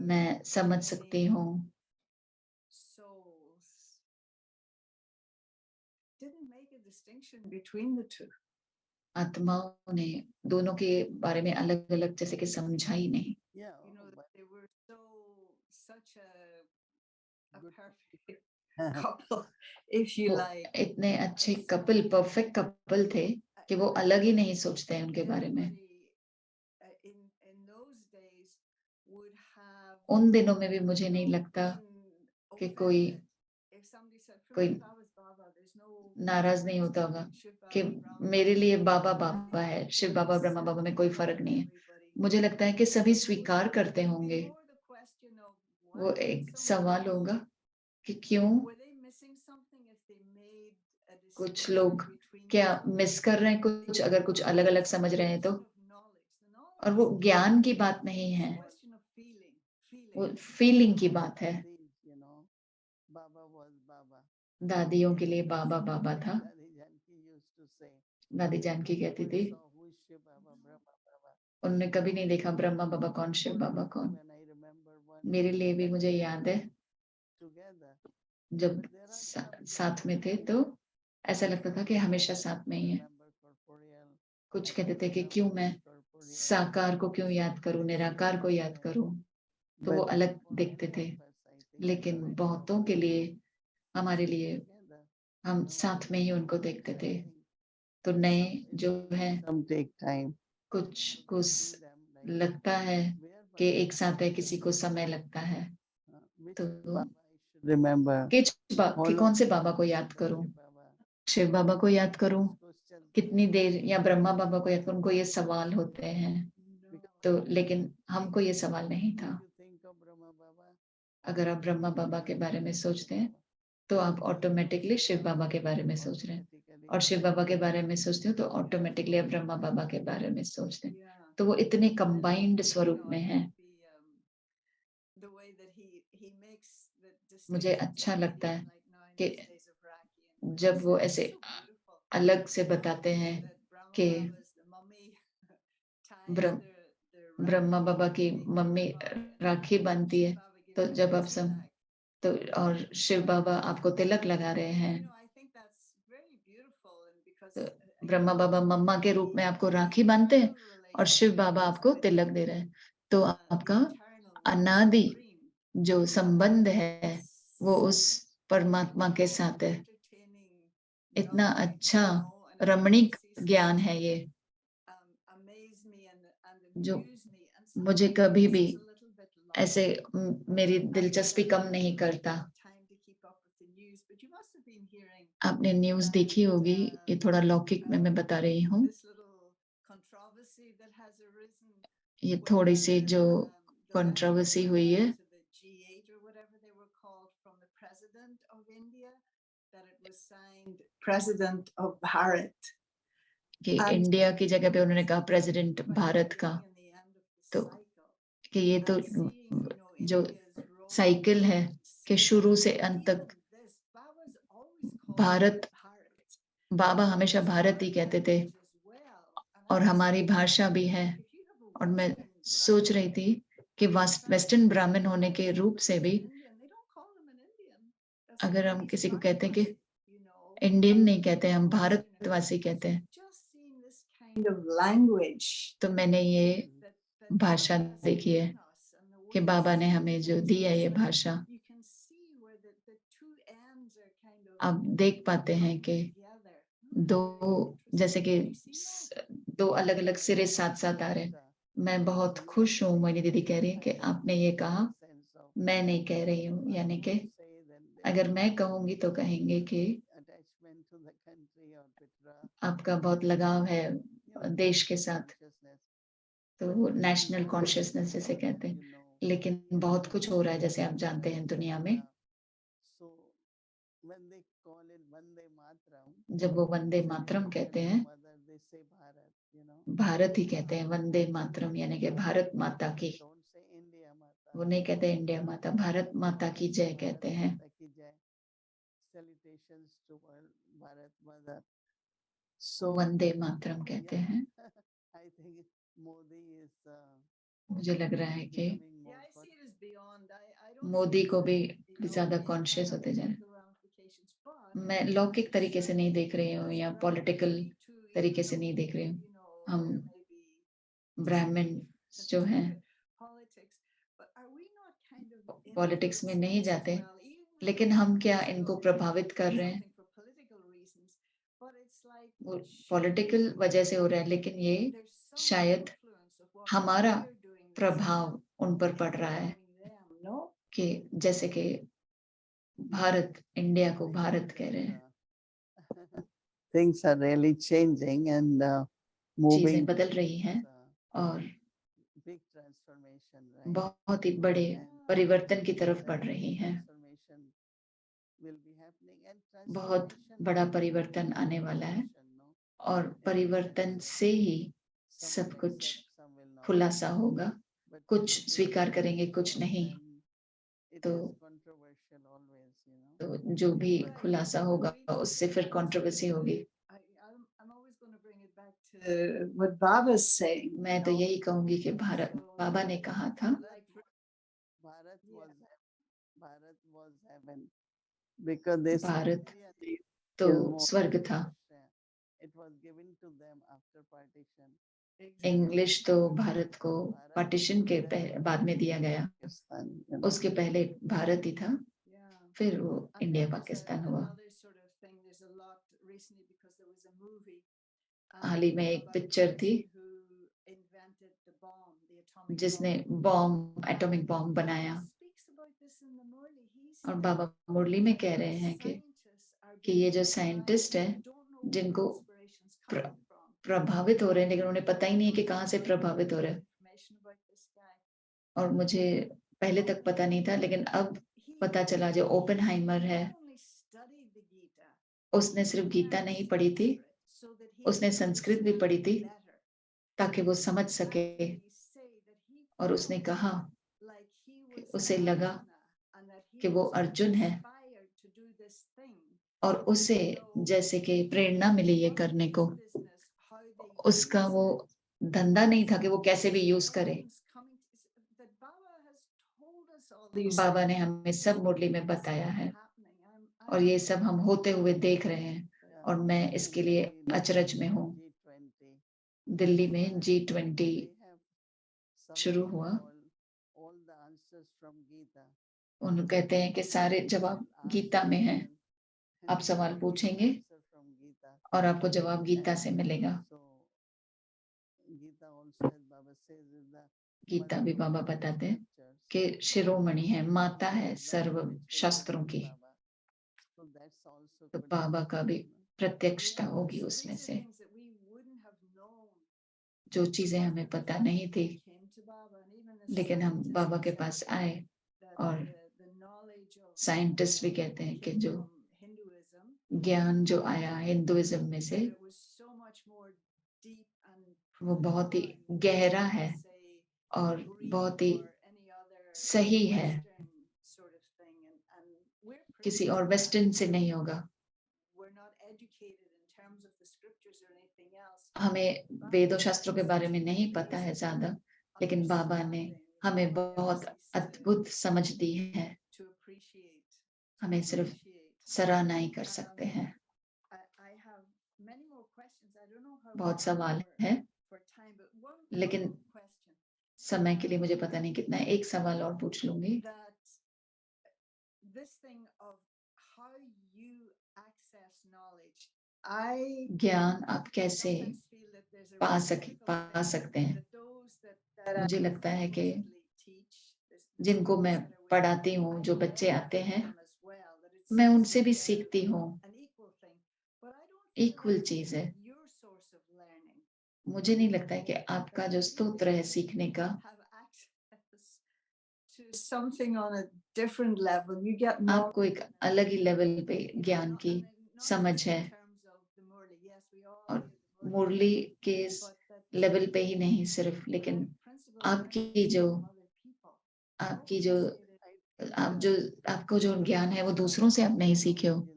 S4: मैं समझ सकती हूँ
S5: didn't make a distinction between the two.
S4: आत्माओं ने दोनों के बारे में अलग अलग जैसे कि समझा ही नहीं।
S1: Yeah,
S5: You know,
S1: but
S5: they were such a
S1: good
S5: perfect couple, if you
S4: वो
S5: like.
S4: इतने अच्छे कपल, परफेक्ट कपल थे कि वो अलग ही नहीं सोचते हैं उनके बारे में।
S5: Everybody in those days would have
S4: उन दिनों में भी मुझे नहीं लगता
S5: been
S4: कि कोई
S5: offended if somebody said,
S4: कोई
S5: "Prabhu Baba is Baba, there's no
S4: नाराज नहीं होता होगा कि मेरे लिए बाबा बाबा है, शिव बाबा ब्रह्मा बाबा में कोई फर्क नहीं है। मुझे लगता है कि सभी स्वीकार करते होंगे। वो एक सवाल होगा कि क्यों कुछ लोग क्या मिस कर रहे हैं कुछ, अगर कुछ अलग अलग समझ रहे हैं तो। और वो ज्ञान की बात नहीं है, वो फीलिंग की बात है।
S1: you know, Baba was Baba.
S4: दादियों के लिए बाबा बाबा था।
S1: Daddy Janki used to say,
S4: दादी जानकी कहती
S1: "Never
S4: थी,
S1: saw who is Shiv Baba, Brahma Baba."
S4: उन्होंने कभी नहीं देखा ब्रह्मा बाबा कौन, शिव
S1: For
S4: बाबा
S1: me,
S4: कौन।
S1: when I remember one
S4: मेरे लिए भी
S1: when
S4: मुझे
S1: we
S4: याद
S1: were
S4: है
S1: together,
S4: जब
S1: but there are some
S4: साथ में थे
S1: differences.
S4: तो ऐसा लगता था कि हमेशा साथ में ही है।
S1: Remember corporeal,
S4: कुछ कहते थे कि
S1: remember
S4: क्यों मैं
S1: incorporeal.
S4: साकार को क्यों याद करूं, निराकार को याद करूं। तो वो
S1: But
S4: अलग
S1: for
S4: दिखते
S1: many
S4: थे,
S1: of us, I think,
S4: लेकिन
S1: when
S4: बहुतों के लिए, हमारे लिए
S1: together,
S4: हम साथ में ही उनको देखते थे।
S1: I think
S4: तो नए
S1: some
S4: जो है
S1: some take time.
S4: कुछ
S1: to
S4: कुछ
S1: see them like
S4: लगता है
S1: where
S4: कि
S1: Baba
S4: एक साथ है,
S1: is,
S4: किसी को समय लगता है।
S1: which
S4: तो
S1: Baba I should remember.
S4: कि कौन से बाबा को याद करूं, शिव बाबा को याद करूं कितनी देर, या ब्रह्मा बाबा को याद करूं। उनको ये सवाल होते हैं तो, लेकिन हमको ये सवाल नहीं था। अगर आप ब्रह्मा बाबा के बारे में सोचते हैं तो आप ऑटोमेटिकली शिव बाबा के बारे में सोच रहे हैं, और शिव बाबा के बारे में सोचते हो तो ऑटोमेटिकली आप ब्रह्मा बाबा के बारे में सोचते हैं। तो वो इतने कंबाइंड स्वरूप में है। मुझे अच्छा लगता है कि जब वो ऐसे अलग से बताते हैं कि ब्रह्मा बाबा की मम्मी राखी बांधती है, तो जब आप तो और शिव बाबा आपको तिलक लगा रहे हैं, तो ब्रह्मा बाबा मम्मा के रूप में आपको राखी बांधते हैं और शिव बाबा आपको तिलक दे रहे हैं। तो आपका अनादि जो संबंध है वो उस परमात्मा के साथ है। इतना अच्छा रमणीक ज्ञान है ये, जो मुझे कभी भी ऐसे मेरी दिलचस्पी कम नहीं करता। आपने न्यूज़ देखी होगी, ये थोड़ा लौकिक में मैं बता रही हूँ। ये थोड़ी सी जो कंट्रोवर्सी हुई है
S5: President of Bharat.
S4: कि इंडिया की जगह पे उन्होंने कहा प्रेसिडेंट भारत का। तो कि ये तो जो साइकिल है कि शुरू से अंत तक भारत, बाबा हमेशा भारत ही कहते थे, और हमारी भाषा भी है। और मैं सोच रही थी कि वेस्टर्न ब्राह्मण होने के रूप से भी अगर हम किसी को कहते हैं कि इंडियन नहीं कहते, हम भारतवासी कहते हैं, तो मैंने ये भाषा देखी है कि बाबा ने हमें जो दी है ये भाषा, आप देख पाते हैं कि दो, जैसे कि दो अलग अलग सिरे साथ साथ आ रहे हैं। मैं बहुत खुश हूँ, मोहिनी दीदी कह रही है कि आपने ये कहा, मैं नहीं कह रही हूँ। यानी कि अगर मैं कहूंगी तो कहेंगे कि आपका बहुत लगाव है देश के साथ, तो वो नेशनल कॉन्शियसनेस जैसे कहते हैं। लेकिन बहुत कुछ हो रहा है जैसे आप जानते हैं दुनिया में। जब वो वंदे मातरम कहते हैं, भारत ही कहते हैं वंदे मातरम, यानी कि भारत माता की। वो नहीं कहते इंडिया माता, भारत माता की जय कहते हैं। वंदे मातरम कहते हैं। मुझे लग रहा है कि मोदी को भी ज्यादा कॉन्शियस होते जा रहे हैं। मैं लौकिक तरीके से नहीं देख रही हूँ या पॉलिटिकल तरीके से नहीं देख रही हूँ। हम ब्राह्मण जो हैं पॉलिटिक्स में नहीं जाते, लेकिन हम क्या इनको प्रभावित कर रहे हैं? वो पॉलिटिकल वजह से हो रहा है, लेकिन ये शायद हमारा प्रभाव उन पर पड़ रहा है कि जैसे कि भारत, इंडिया को भारत कह रहे हैं।
S1: Things are really changing and moving
S4: चीजें बदल रही हैं और
S1: big transformation, right?
S4: बहुत ही बड़े परिवर्तन की तरफ बढ़ रही हैं।
S1: Transformation will be happening and
S4: बहुत
S1: transformation
S4: बड़ा
S1: will
S4: परिवर्तन
S1: be
S4: आने वाला है
S1: transformation, no?
S4: और परिवर्तन से ही
S1: Some
S4: सब
S1: will
S4: कुछ
S1: accept, some will not
S4: खुलासा
S1: accept.
S4: होगा।
S1: But
S4: कुछ
S1: it is
S4: स्वीकार
S1: very
S4: करेंगे, कुछ
S1: difficult
S4: नहीं।
S1: and it
S4: तो
S1: is controversial always, you know.
S4: तो जो भी खुलासा होगा उससे फिर कंट्रोवर्सी होगी।
S5: What Baba's saying.
S4: मैं तो यही कहूंगी कि भारत, बाबा ने कहा था,
S1: Bharat was heaven because they
S4: Bharat
S1: really
S4: तो
S1: is more
S4: स्वर्ग था।
S1: it was given to them after partition.
S4: English तो भारत को
S1: Bharat
S4: पार्टीशन के बाद में दिया गया।
S1: Pakistan, you know.
S4: उसके पहले भारत ही था, फिर वो इंडिया पाकिस्तान हुआ। हाल ही में एक पिक्चर थी जिसने बॉम्ब, एटॉमिक बॉम्ब बनाया, और बाबा मुरली में कह रहे हैं कि ये जो साइंटिस्ट है जिनको प्रभावित हो रहे हैं, लेकिन उन्हें पता ही नहीं है कि कहाँ से प्रभावित हो रहे हैं। और मुझे पहले तक पता नहीं था, लेकिन अब पता चला जो ओपेनहाइमर है, उसने सिर्फ गीता नहीं पढ़ी थी, उसने संस्कृत भी पढ़ी थी ताकि वो समझ सके। और उसने कहा कि उसे लगा कि वो अर्जुन है और उसे जैसे कि प्रेरणा मिली ये करने को। उसका वो धंधा नहीं था कि वो कैसे भी यूज करे। बाबा ने हमें सब मुरली में बताया है और ये सब हम होते हुए देख रहे हैं, और मैं इसके लिए अचरज में हूँ। दिल्ली में G20 शुरू हुआ। उन कहते हैं कि सारे जवाब गीता में हैं। आप सवाल पूछेंगे और आपको जवाब गीता से मिलेगा। गीता भी बाबा बताते हैं कि शिरोमणि है, माता है सर्व शास्त्रों की। तो बाबा का भी प्रत्यक्षता होगी उसमें से। जो चीजें हमें पता नहीं थी, लेकिन हम बाबा के पास आए, और साइंटिस्ट भी कहते हैं कि जो ज्ञान जो आया हिंदुइज्म में से, वो बहुत ही गहरा है और बहुत ही सही है, किसी और वेस्टर्न से नहीं होगा। हमें वेदों शास्त्रों के बारे में नहीं पता है ज्यादा, लेकिन बाबा ने हमें बहुत अद्भुत समझ दी है। हमें सिर्फ सराहना ही कर सकते हैं। बहुत सवाल है, लेकिन समय के लिए मुझे पता नहीं कितना है। एक सवाल और पूछ लूंगी। ज्ञान आप कैसे पा सकते हैं? मुझे लगता है कि जिनको मैं पढ़ाती हूँ, जो बच्चे आते हैं, मैं उनसे भी सीखती हूँ। इक्वल चीज है। मुझे नहीं लगता है कि आपका जो स्तोत्र है सीखने का, आपको एक अलग ही लेवल पे ज्ञान की समझ है, और मुरली के लेवल पे ही नहीं सिर्फ, लेकिन आपको जो ज्ञान है वो दूसरों से आप नहीं सीखे हो।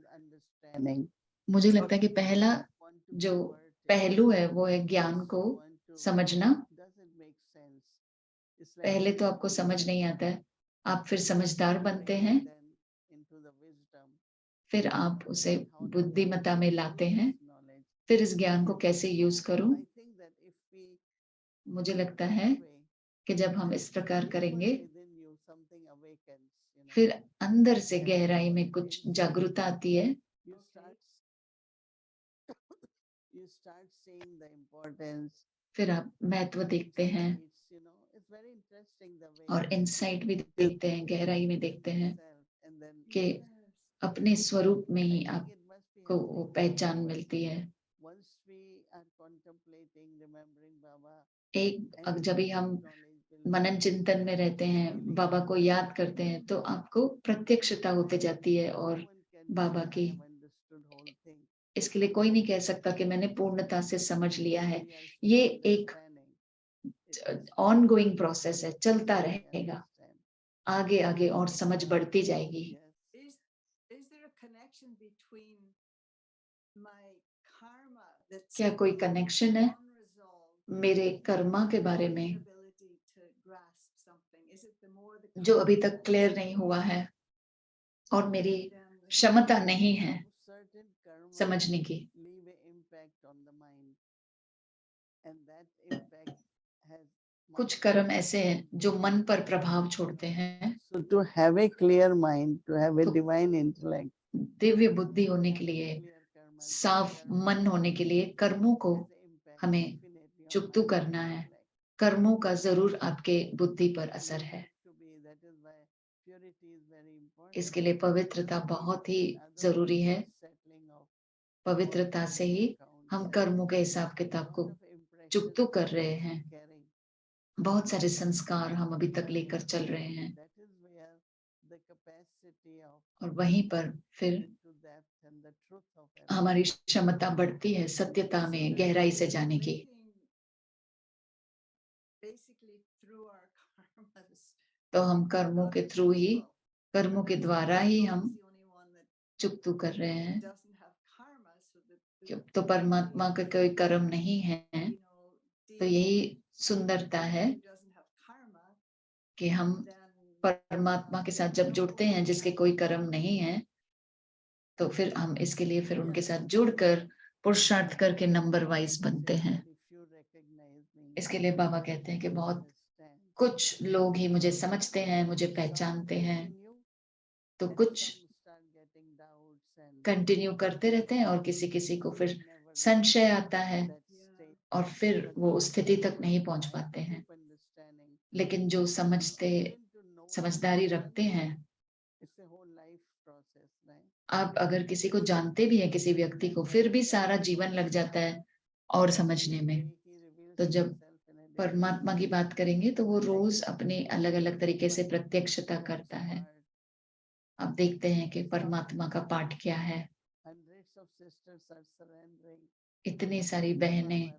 S4: मुझे लगता है कि पहला जो पहलू है वो है ज्ञान को समझना। पहले तो आपको समझ नहीं आता है, आप फिर समझदार बनते हैं, फिर आप उसे बुद्धिमत्ता में लाते हैं, फिर इस ज्ञान को कैसे यूज करूं?
S1: I think that if we
S4: मुझे लगता
S1: that
S4: है
S1: way,
S4: कि जब हम इस प्रकार
S1: deeper
S4: करेंगे,
S1: within you something awakens,
S4: फिर अंदर से
S1: and
S4: गहराई में कुछ जागरूकता आती है।
S1: you start you start seeing the importance
S4: फिर आप महत्व देखते हैं
S1: insights, it's very interesting the way
S4: और इंसाइट भी देखते हैं, गहराई में देखते हैं
S1: self and then
S4: कि
S5: Yes.
S4: अपने स्वरूप में
S1: I
S4: ही
S1: think
S4: आपको
S1: it must be
S4: वो
S1: happening
S4: पहचान मिलती है।
S1: once we are contemplating remembering Baba
S4: एक जब भी हम
S1: knowledge will
S4: मनन चिंतन में रहते हैं, बाबा को याद करते हैं, तो आपको प्रत्यक्षता होते जाती है और
S1: no one can
S4: Baba
S1: say,
S4: की।
S1: I have understood whole thing.
S4: इसके लिए कोई नहीं कह सकता कि मैंने पूर्णता से समझ लिया है।
S1: We are
S4: ये
S1: still
S4: एक
S1: understanding. It is
S4: on going process है, चलता
S1: we
S4: रहेगा,
S1: understand.
S4: आगे आगे और समझ बढ़ती जाएगी।
S1: Yes.
S5: Is there a connection between my karma that's
S4: क्या कोई कनेक्शन है
S5: unresolved
S4: मेरे कर्मा के बारे
S5: and
S4: में
S5: inability to grasp something? Is it the more the
S4: जो अभी
S5: karma
S4: तक क्लियर
S5: is
S4: नहीं हुआ है और मेरी
S5: then the
S4: क्षमता नहीं है
S1: Certain karma
S4: समझने की?
S1: leave an impact on the mind. And that impact has
S4: कुछ कर्म ऐसे हैं जो मन पर प्रभाव छोड़ते हैं।
S1: So to have a clear mind, to have a
S4: तो
S1: divine intellect,
S4: दिव्य बुद्धि होने के लिए,
S1: clear karma,
S4: साफ मन होने के लिए कर्मों को
S1: has an impact
S4: हमें
S1: definitely on
S4: चुकतू
S1: mind
S4: करना
S1: and
S4: है।
S1: intellect.
S4: कर्मों का जरूर आपके बुद्धि पर
S1: And
S4: असर
S1: we
S4: है।
S1: have to be, that is why purity is very important.
S4: इसके लिए पवित्रता बहुत ही जरूरी है।
S1: Settling of
S4: पवित्रता से ही हम कर्मों के हिसाब किताब को चुकतू कर रहे हैं। बहुत सारे संस्कार हम अभी तक लेकर चल रहे हैं और वहीं पर फिर हमारी क्षमता बढ़ती है सत्यता में गहराई से जाने की।
S5: basically through our karmas.
S4: तो हम कर्मों के थ्रू ही, कर्मों के द्वारा ही
S5: Baba
S4: हम
S5: is the only one that
S4: चुकतू कर रहे हैं।
S5: doesn't have karma, so that
S4: तो परमात्मा का कोई कर्म नहीं है। तो यही सुंदरता है
S5: who doesn't have karma,
S4: कि हम
S5: then
S4: परमात्मा के साथ जब जुड़ते हैं जिसके कोई कर्म नहीं है, तो फिर हम इसके लिए फिर उनके साथ जुड़कर पुरुषार्थ करके नंबर वाइज बनते हैं। इसके लिए बाबा कहते हैं कि बहुत कुछ लोग ही मुझे समझते हैं, मुझे पहचानते हैं, तो कुछ कंटिन्यू करते रहते हैं और किसी किसी को फिर संशय आता है और फिर वो उस स्थिति तक नहीं पहुंच पाते हैं। लेकिन जो समझदारी रखते हैं, आप अगर किसी को जानते भी हैं, किसी व्यक्ति को, फिर भी सारा जीवन लग जाता है और समझने में। तो जब परमात्मा की बात करेंगे तो वो रोज अपने अलग अलग तरीके से प्रत्यक्षता करता है। आप देखते हैं कि परमात्मा का पाठ क्या है। इतनी सारी बहनें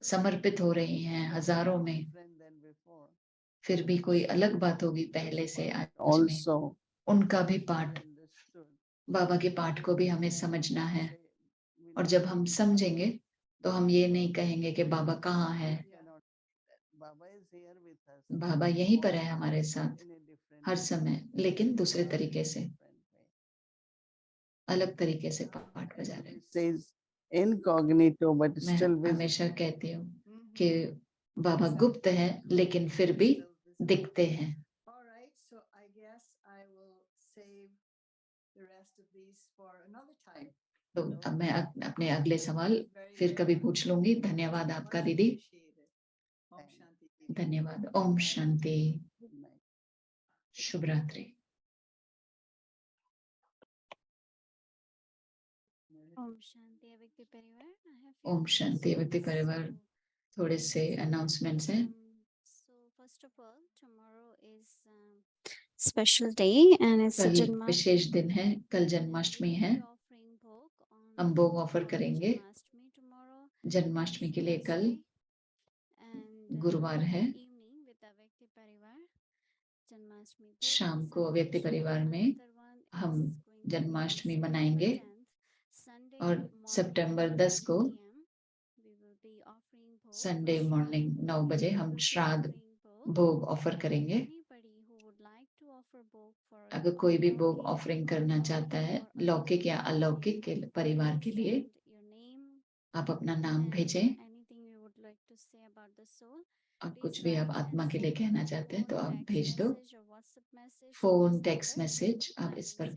S4: समर्पित हो रही हैं हजारों में, फिर भी कोई अलग बात होगी पहले से आज में। उनका भी पाठ, बाबा के पाठ को भी हमें समझना है। और जब हम समझेंगे तो हम ये नहीं कहेंगे कि बाबा कहाँ है। बाबा यहीं पर है हमारे साथ हर समय, लेकिन दूसरे तरीके से, अलग तरीके से पाठ बजा रहे हैं।
S1: Incognito, but
S4: मैं
S1: still visible.
S4: हमेशा कहती हूँ कि बाबा गुप्त है लेकिन फिर भी दिखते हैं।
S5: all right, so I guess I will save the rest of these for another time.
S4: तो अब मैं अपने अगले सवाल फिर कभी पूछ लूंगी। धन्यवाद आपका दीदी,
S5: Om Shanti.
S4: धन्यवाद। ओम शांति, शुभ रात्रि।
S3: ओम शांति अव्यक्त परिवार।
S4: ओम शांति अव्यक्त परिवार। थोड़े से अनाउंसमेंट्स हैं।
S3: So first of all, tomorrow is special day and it's
S4: कल
S3: Janmashtami.
S4: विशेष दिन है, कल जन्माष्टमी है।
S3: Offering bhog on
S4: हम भोग ऑफर करेंगे
S3: Janmashtami tomorrow.
S4: जन्माष्टमी के लिए। कल
S3: And
S4: गुरुवार है,
S3: evening with अव्यक्त परिवार जन्माष्टमी भोग।
S4: शाम को अव्यक्त परिवार में हम जन्माष्टमी मनाएंगे और सितंबर 10 को संडे मॉर्निंग 9 बजे हम श्राद्ध भोग ऑफर करेंगे। अगर कोई भी भोग ऑफरिंग करना चाहता है, लौकिक या अलौकिक के परिवार के लिए, आप अपना नाम
S3: And
S4: भेजें।
S3: anything you would like to say about the soul,
S4: और
S3: please
S4: कुछ भी आप
S3: write and
S4: आत्मा के लिए
S3: send
S4: कहना
S3: through
S4: चाहते हैं तो
S3: phone,
S4: आप
S3: text
S4: भेज दो।
S3: message or WhatsApp message to
S4: phone
S3: this
S4: text
S3: number
S4: message आप इस पर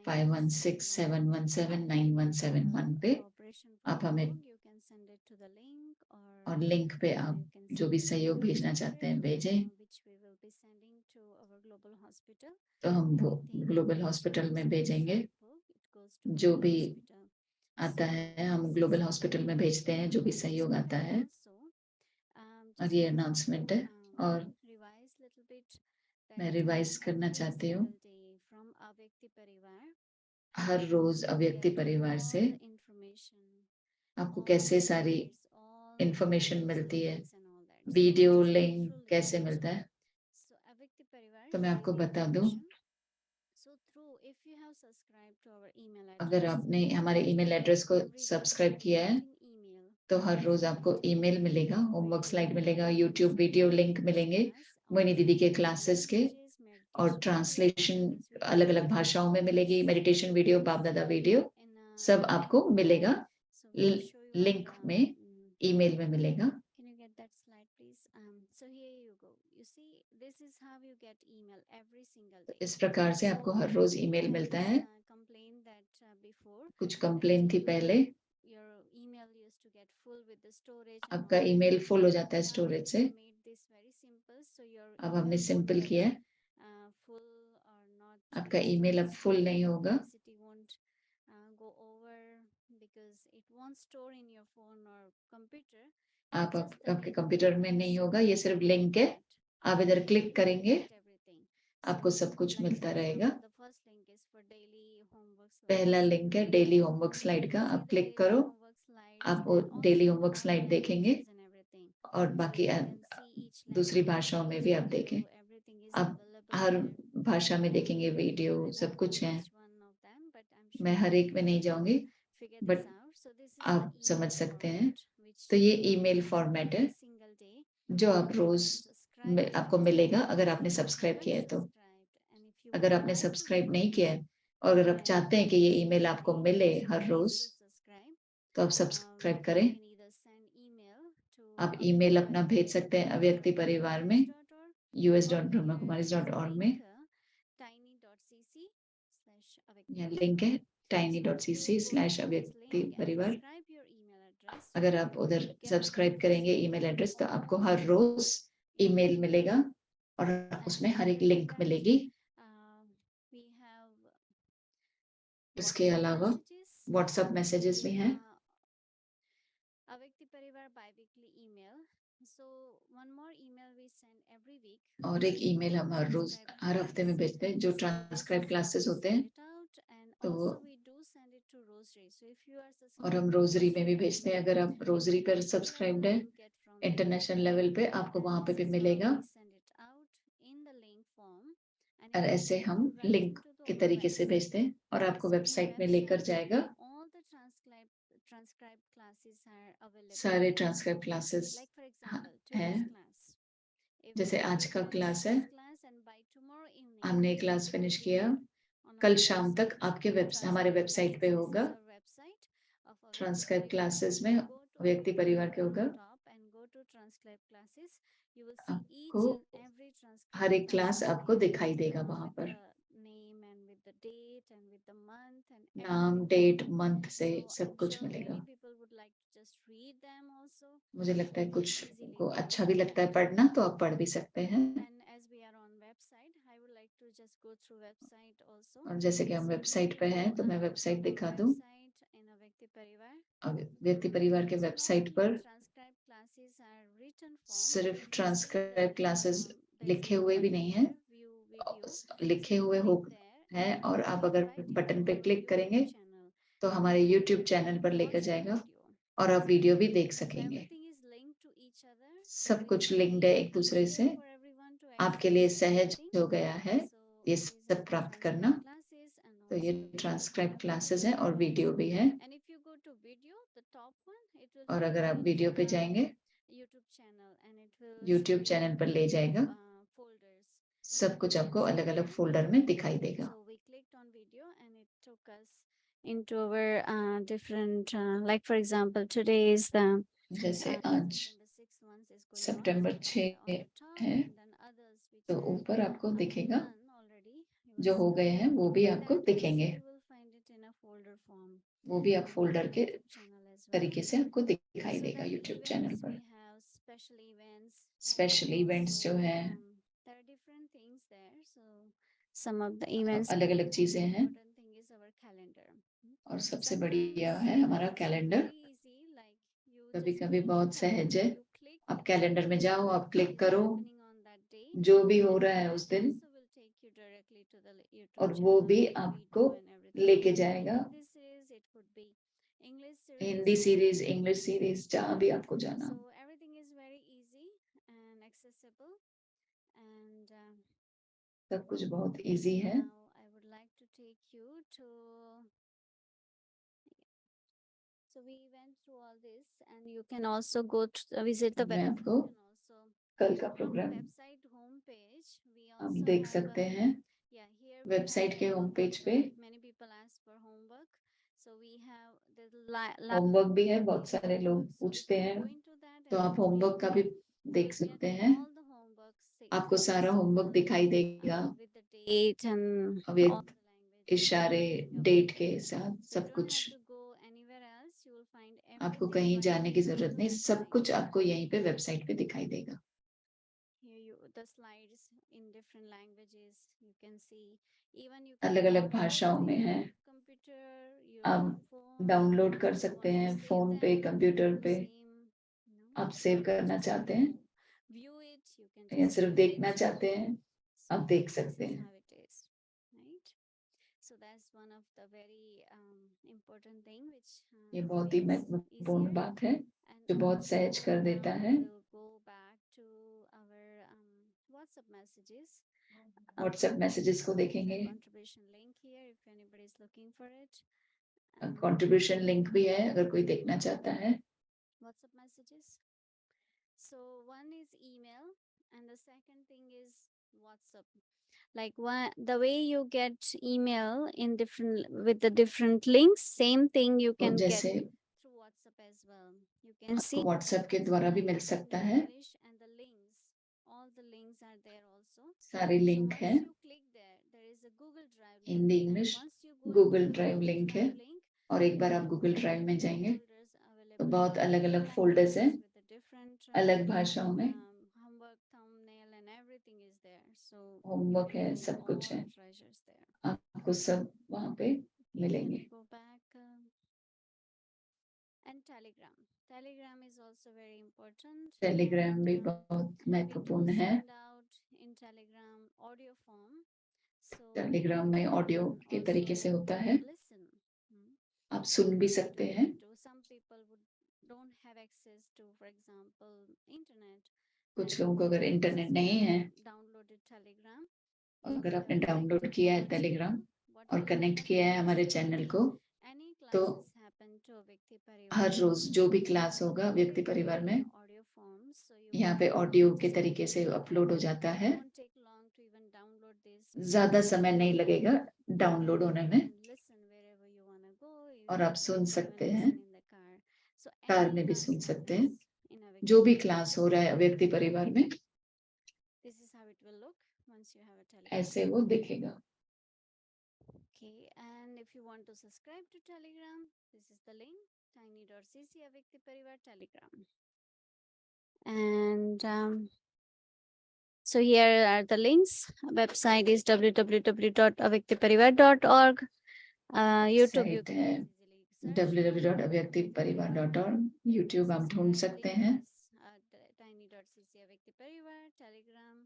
S3: 516-717-91711
S4: 5167179171 पे
S3: cooperation
S4: आप हमें
S3: protocol. You can send it to the link
S4: और
S3: or
S4: लिंक पे आप
S3: you can
S4: जो
S3: send
S4: भी
S3: it to
S4: सहयोग
S3: our
S4: भेजना
S3: center,
S4: चाहते हैं भेजें।
S3: which we will be sending to our global hospital.
S4: तो हम
S3: Anything
S4: global
S3: which
S4: hospital
S3: comes
S4: में
S3: in the
S4: भेजेंगे।
S3: short book, it goes to
S4: जो
S3: global
S4: भी
S3: hospital.
S4: आता
S3: So
S4: है हम
S3: this
S4: ग्लोबल
S3: is
S4: हॉस्पिटल में
S3: the
S4: भेजते हैं, जो भी सहयोग आता
S3: announcement.
S4: है।
S3: And also,
S4: और
S3: just
S4: ये
S3: wanted
S4: अनाउंसमेंट
S3: to
S4: है और
S3: revise little bit
S4: मैं
S3: that
S4: रिवाइज करना
S3: every
S4: चाहती हूँ।
S3: single day from Avyakti Parivar,
S4: हर रोज
S3: you will
S4: Avyakti
S3: get
S4: Parivar
S3: all
S4: से
S3: the information,
S4: आपको
S3: all
S4: कैसे
S3: the
S4: सारी
S3: stories, all
S4: इंफॉर्मेशन
S3: videos,
S4: मिलती है,
S3: links and all that. So
S4: video
S3: just go
S4: link
S3: through
S4: कैसे
S3: little bit.
S4: मिलता है।
S3: So Avyakti Parivar
S4: तो मैं आपको
S3: daily
S4: बता दूं,
S3: information. So through if you have subscribed to our email
S4: अगर
S3: address,
S4: आपने हमारे ईमेल एड्रेस को
S3: every day
S4: subscribe
S3: you will
S4: किया है
S3: get an email
S4: तो हर
S3: of
S4: रोज आपको
S3: Avyakti
S4: ईमेल मिलेगा, होमवर्क
S3: radio
S4: स्लाइड मिलेगा,
S3: and
S4: YouTube
S3: also
S4: video link
S3: this
S4: मिलेंगे,
S3: class, all
S4: मोइनी दीदी के
S3: translated
S4: क्लासेस के,
S3: languages,
S4: और
S3: meditation video,
S4: translation
S3: this will be
S4: अलग अलग
S3: available
S4: भाषाओं में
S3: in
S4: मिलेगी, मेडिटेशन वीडियो, बाप दादा वीडियो
S3: in
S4: सब
S3: link
S4: आपको
S3: form.
S4: मिलेगा,
S3: So we will show you
S4: link में ईमेल में मिलेगा।
S3: can you get that slide please? So here you go. You see, this is how you get email every single
S4: तो
S3: day.
S4: इस प्रकार से
S3: So
S4: आपको हर रोज
S3: you
S4: ईमेल
S3: had
S4: मिलता
S3: this
S4: है।
S3: complaint that before
S4: कुछ
S3: that
S4: कंप्लेन थी पहले,
S3: your email used to get full with the storage and
S4: आपका
S3: all that.
S4: ईमेल फुल हो जाता है
S3: Now
S4: स्टोरेज
S3: we
S4: से।
S3: have made this very simple, so your
S4: अब हमने
S3: email won't
S4: सिंपल
S3: get
S4: किया है,
S3: full or not.
S4: आपका
S3: Your
S4: ईमेल अब
S3: storage
S4: फुल नहीं होगा।
S3: capacity won't go over because it won't store in your phone or computer.
S4: आप
S3: Just the
S4: आपके
S3: link
S4: कंप्यूटर में
S3: only.
S4: नहीं
S3: So
S4: होगा,
S3: once
S4: ये
S3: you
S4: सिर्फ
S3: click
S4: लिंक
S3: on
S4: है।
S3: that,
S4: आप इधर
S3: you
S4: क्लिक
S3: will
S4: करेंगे,
S3: get everything.
S4: आपको
S3: So
S4: सब कुछ
S3: like
S4: मिलता
S3: for
S4: रहेगा।
S3: example, the first link is for daily homework
S4: पहला
S3: slides.
S4: लिंक है डेली होमवर्क स्लाइड का,
S3: See
S4: आप
S3: the
S4: क्लिक
S3: daily
S4: करो,
S3: homework slides
S4: आप वो
S3: and
S4: daily
S3: also
S4: homework
S3: all
S4: slide देखेंगे
S3: languages and everything.
S4: और
S3: So
S4: बाकी
S3: you can see each
S4: दूसरी
S3: language,
S4: भाषाओं में
S3: each
S4: भी आप
S3: video,
S4: देखें।
S3: everything is
S4: आप
S3: available
S4: हर
S3: there.
S4: भाषा में देखेंगे,
S3: I
S4: वीडियो
S3: will
S4: सब
S3: not
S4: कुछ
S3: go
S4: है।
S3: each one of them, but I'm sure
S4: मैं हर
S3: you
S4: एक में
S3: will
S4: नहीं
S3: able to
S4: जाऊंगी,
S3: figure
S4: but
S3: this out. So this is the
S4: आप समझ
S3: email
S4: सकते हैं।
S3: format which
S4: तो ये
S3: you will
S4: email
S3: receive
S4: format है
S3: every single day.
S4: जो आप
S3: If you
S4: rose
S3: have subscribed to
S4: आपको
S3: it,
S4: मिलेगा अगर
S3: if
S4: आपने
S3: you
S4: सब्सक्राइब
S3: haven't
S4: किया है तो।
S3: subscribed, and if you
S4: अगर
S3: would
S4: आपने
S3: like to
S4: सब्सक्राइब
S3: get
S4: नहीं
S3: this
S4: किया है और अगर आप चाहते हैं कि ये
S3: every
S4: ईमेल
S3: single
S4: आपको
S3: day,
S4: मिले
S3: so
S4: हर
S3: please
S4: रोज,
S3: do subscribe.
S4: तो आप सब्सक्राइब
S3: You
S4: करें।
S3: can either send email to
S4: आप ईमेल अपना भेज सकते हैं अव्यक्ति परिवार में
S3: or here
S4: us.brahmakumaris.org में।
S3: tiny.cc/avyakti
S4: यहाँ
S3: parivar.
S4: लिंक है
S3: So if you go through
S4: tiny.cc/अव्यक्ति
S3: this link and
S4: परिवार।
S3: subscribe your email address,
S4: अगर आप
S3: you will
S4: उधर
S3: get
S4: सब्सक्राइब
S3: every
S4: करेंगे
S3: single
S4: ईमेल
S3: day
S4: एड्रेस तो आपको
S3: all
S4: हर
S3: the
S4: रोज ईमेल
S3: email.
S4: मिलेगा और उसमें
S3: And
S4: हर एक
S3: other than
S4: लिंक
S3: that,
S4: मिलेगी।
S3: we have
S4: इसके
S3: WhatsApp
S4: अलावा
S3: messages.
S4: व्हाट्सएप मैसेजेस भी हैं
S3: Avyakti Parivar bi-weekly email. So one more email we send every week.
S4: और
S3: This
S4: एक
S3: is
S4: ईमेल
S3: for
S4: हम हर रोज
S3: transcribed
S4: हर हफ्ते में
S3: classes.
S4: भेजते हैं जो
S3: So this
S4: transcribe
S3: is how
S4: classes
S3: we
S4: होते
S3: send
S4: हैं।
S3: it out, and
S4: तो वो
S3: also we do send it to Rosary. So if you are
S4: और हम
S3: subscribed to
S4: रोजरी में भी
S3: Rosary
S4: भेजते हैं।
S3: level,
S4: अगर आप रोजरी पर
S3: international
S4: सब्सक्राइब्ड
S3: level,
S4: है
S3: you get from there
S4: international
S3: also.
S4: Level पे, आपको
S3: And
S4: वहां पे
S3: this
S4: भी
S3: is how
S4: मिलेगा।
S3: we send it out in the link form. And
S4: और
S3: it will
S4: ऐसे
S3: take
S4: हम
S3: you right
S4: लिंक
S3: into
S4: के
S3: our
S4: तरीके से
S3: website.
S4: भेजते हैं और आपको
S3: So in
S4: वेबसाइट में लेकर
S3: website,
S4: जाएगा।
S3: all the transcribed classes are available.
S4: सारे transcribe classes
S3: Like for example,
S4: हैं।
S3: today's class. If
S4: जैसे
S3: we
S4: आज का
S3: finish
S4: क्लास है,
S3: this class and by tomorrow evening,
S4: हमने
S3: it will
S4: class
S3: be
S4: finish किया,
S3: available on
S4: कल
S3: our
S4: शाम तक
S3: website.
S4: आपके हमारे
S3: Transcribed
S4: वेबसाइट पे
S3: classes. This
S4: होगा।
S3: is our website of Avyakti
S4: transcribe
S3: Parivar.
S4: Classes
S3: If
S4: में
S3: you go to
S4: व्यक्ति
S3: Avyakti
S4: परिवार के
S3: Parivar
S4: होगा।
S3: on top and go to transcribed classes, you will see
S4: आपको
S3: each and every transcribed
S4: हर एक class
S3: classes
S4: आपको
S3: link
S4: दिखाई देगा वहां
S3: with
S4: पर,
S3: the name and with the date and with the month and
S4: नाम
S3: everything.
S4: डेट मंथ से
S3: So
S4: सब
S3: I'm
S4: कुछ
S3: sure
S4: मिलेगा।
S3: many people would like to just read them also.
S4: मुझे
S3: So
S4: लगता है
S3: you
S4: कुछ
S3: can easily
S4: को
S3: do
S4: अच्छा भी
S3: so.
S4: लगता है पढ़ना, तो आप पढ़ भी सकते हैं।
S3: And as we are on website, I would like to just go through website also.
S4: और जैसे कि हम
S3: So
S4: वेबसाइट
S3: here
S4: पे
S3: you
S4: हैं
S3: go,
S4: तो मैं वेबसाइट
S3: our
S4: दिखा दूं।
S3: website in Avyakti Parivar.
S4: व्यक्ति परिवार के
S3: So
S4: वेबसाइट
S3: normally
S4: पर
S3: transcribed classes are written form, but
S4: सिर्फ
S3: if you see
S4: transcribe
S3: there,
S4: classes
S3: there is
S4: लिखे
S3: a
S4: हुए भी
S3: button
S4: नहीं है,
S3: there, view video.
S4: लिखे
S3: So you
S4: हुए हो
S3: click there
S4: है,
S3: and
S4: और
S3: it
S4: आप
S3: will
S4: अगर
S3: invite you
S4: बटन
S3: to
S4: पे
S3: our
S4: क्लिक
S3: YouTube
S4: करेंगे
S3: channel
S4: तो
S3: and
S4: हमारे
S3: you
S4: YouTube
S3: can
S4: चैनल पर लेकर
S3: watch the
S4: जाएगा
S3: video.
S4: और आप वीडियो भी देख
S3: So
S4: सकेंगे।
S3: everything is linked to each other. So
S4: सब
S3: it's
S4: कुछ लिंक्ड है
S3: very
S4: एक दूसरे
S3: easier
S4: से,
S3: for everyone to
S4: आपके लिए
S3: access
S4: सहज
S3: everything.
S4: हो गया है
S3: So
S4: ये
S3: these
S4: सब
S3: are the
S4: प्राप्त करना।
S3: transcribed classes and
S4: तो
S3: also
S4: ये
S3: the video from
S4: transcribe
S3: Avyakti
S4: classes हैं
S3: Parivar
S4: और वीडियो
S3: also.
S4: भी है।
S3: And if you go to video, the top one, it will
S4: और
S3: take
S4: अगर
S3: you
S4: आप
S3: into
S4: वीडियो पे
S3: the
S4: जाएंगे
S3: YouTube channel and it will
S4: YouTube
S3: show you
S4: channel पर ले जाएगा,
S3: folders.
S4: सब कुछ आपको अलग अलग फोल्डर में दिखाई देगा।
S3: So we clicked on video and it took us into our different, like for example, today is the
S4: जैसे आज
S3: September 6 month is going on.
S4: September
S3: So you
S4: 6
S3: see on the top,
S4: है,
S3: and then others which
S4: तो
S3: are
S4: ऊपर आपको दिखेगा
S3: done already. You will
S4: जो हो
S3: see
S4: गए हैं वो भी
S3: that.
S4: आपको
S3: Also
S4: दिखेंगे,
S3: you will find it in a folder form
S4: वो भी आप
S3: on
S4: फोल्डर
S3: our
S4: के
S3: YouTube channel as well.
S4: तरीके से आपको दिखाई
S3: So
S4: देगा
S3: then
S4: YouTube चैनल
S3: events,
S4: पर।
S3: we have special events. and
S4: special
S3: then
S4: events जो
S3: also,
S4: हैं,
S3: there are different things there. So some of the
S4: अब
S3: events.
S4: अलग अलग
S3: most
S4: चीजें हैं,
S3: important thing is our calendar.
S4: और सबसे
S3: Sometimes
S4: बढ़िया है हमारा
S3: it's
S4: calendar.
S3: very easy, like you
S4: कभी
S3: just
S4: कभी
S3: go to
S4: बहुत सहज है,
S3: calendar, you click
S4: आप कैलेंडर में जाओ, आप क्लिक
S3: what is
S4: करो,
S3: happening on that day,
S4: जो भी हो
S3: and
S4: रहा है
S3: that
S4: उस दिन,
S3: also will take you directly to the YouTube
S4: और वो
S3: channel,
S4: भी
S3: what we
S4: आपको
S3: do and everything.
S4: लेके
S3: It could be
S4: जाएगा।
S3: Hindi series, it could be English series.
S4: Hindi series, English series, जहाँ भी आपको जाना
S3: So
S4: हो।
S3: everything is very easy and accessible, and
S4: सब कुछ बहुत इजी है।
S3: now I would like to take you to. So we went through all this, and you can also go to visit the
S4: अब मैं
S3: website.
S4: आपको
S3: You can also
S4: कल का
S3: on our
S4: programme
S3: website homepage. We
S4: आप
S3: also
S4: देख
S3: have
S4: सकते
S3: a,
S4: हैं
S3: yeah, here we
S4: website
S3: have
S4: के
S3: a
S4: होम पेज
S3: homework.
S4: पे।
S3: Like many people ask for homework, so we have the last
S4: homework भी है, बहुत सारे लोग
S3: homework. So if
S4: पूछते
S3: you
S4: हैं,
S3: go into that
S4: तो
S3: and
S4: आप
S3: you
S4: होमवर्क
S3: click
S4: का
S3: there,
S4: भी
S3: you
S4: देख
S3: will
S4: सकते
S3: get
S4: हैं।
S3: all the homeworks
S4: आपको सारा होमवर्क दिखाई देगा,
S3: with the date and all
S4: अव्यक्त
S3: the languages.
S4: इशारे,
S3: everything
S4: डेट
S3: available.
S4: के साथ
S3: So you
S4: सब
S3: don't
S4: कुछ।
S3: have to go anywhere else. You will find
S4: आपको
S3: everything
S4: कहीं
S3: right
S4: जाने की
S3: here on
S4: जरूरत
S3: the
S4: नहीं, सब
S3: website.
S4: कुछ आपको यहीं पे वेबसाइट पे दिखाई देगा।
S3: Here you the slides in different languages. You can see even you can
S4: अलग अलग
S3: download
S4: भाषाओं
S3: to
S4: में
S3: your
S4: है,
S3: computer, your
S4: आप
S3: phone.
S4: डाउनलोड कर
S3: If you
S4: सकते
S3: want to
S4: हैं
S3: save
S4: फोन पे,
S3: them
S4: कंप्यूटर
S3: in your
S4: पे।
S3: same,
S4: आप सेव
S3: or you
S4: करना
S3: just
S4: चाहते
S3: want
S4: हैं
S3: to view it, you can
S4: या
S3: just
S4: सिर्फ
S3: view
S4: देखना
S3: it.
S4: चाहते हैं,
S3: So
S4: आप देख
S3: this
S4: सकते
S3: is
S4: हैं।
S3: how it is, right? So that's one of the very important thing which
S4: ये बहुत ही
S3: makes
S4: महत्वपूर्ण
S3: easier.
S4: बात है
S3: And
S4: जो बहुत सहज
S3: also
S4: कर देता
S3: now
S4: है।
S3: we'll go back to our WhatsApp messages.
S4: WhatsApp messages को
S3: There's a
S4: देखेंगे,
S3: contribution link here if anybody is looking for it.
S4: Contribution link भी है अगर कोई देखना चाहता है।
S3: WhatsApp messages. So one is email, and the second thing is WhatsApp. Like the way you get email in different with the different links, same thing you
S4: तो
S3: can get
S4: जैसे
S3: through WhatsApp as well. You can
S4: आपको
S3: see
S4: WhatsApp के द्वारा भी मिल सकता है,
S3: English, and the links, all the links are there also.
S4: सारे
S3: So
S4: link
S3: once
S4: हैं,
S3: you click there, there is a Google Drive link.
S4: Hindi,
S3: And
S4: English,
S3: once you go
S4: Google
S3: into the
S4: drive
S3: Google
S4: link है,
S3: Drive link,
S4: और एक बार आप Google
S3: there are
S4: drive में
S3: different
S4: जाएंगे
S3: folders
S4: तो
S3: available
S4: बहुत
S3: in
S4: अलग अलग
S3: different
S4: फोल्डर्स हैं,
S3: languages with the different
S4: अलग भाषाओं में
S3: homework thumbnail and everything is there. So
S4: homework है,
S3: find
S4: सब कुछ
S3: all
S4: है,
S3: treasures there.
S4: आपको सब वहाँ पे
S3: Okay,
S4: मिलेंगे।
S3: can we go back? And Telegram. Telegram is also very important.
S4: Telegram भी
S3: And,
S4: बहुत
S3: we do
S4: महत्वपूर्ण है।
S3: send out in Telegram audio form. So
S4: Telegram में
S3: you
S4: ऑडियो
S3: can
S4: के तरीके से
S3: also
S4: होता है,
S3: listen.
S4: आप सुन भी सकते हैं।
S3: To some people would don't have access to, for example, internet.
S4: कुछ लोगों को अगर इंटरनेट नहीं है,
S3: Downloaded Telegram.
S4: अगर आपने डाउनलोड किया है टेलीग्राम और कनेक्ट किया है हमारे चैनल को, तो हर रोज जो भी क्लास होगा व्यक्ति परिवार में यहाँ पे ऑडियो के तरीके से अपलोड हो जाता है। ज्यादा समय नहीं लगेगा डाउनलोड होने में और आप सुन सकते हैं, कार में भी सुन सकते हैं, जो भी क्लास हो रहा है व्यक्ति परिवार में ऐसे वो दिखेगा।
S3: Okay, and if you want to subscribe to Telegram, this is the link, tiny.cc Avyakti Parivar Telegram. And so here are the links. Website is www.avyaktiparivar.org. YouTube you
S4: site है www.avyaktiparivar.org, YouTube आप ढूंढ सकते हैं।
S3: tiny.cc Avyakti Parivar, Telegram,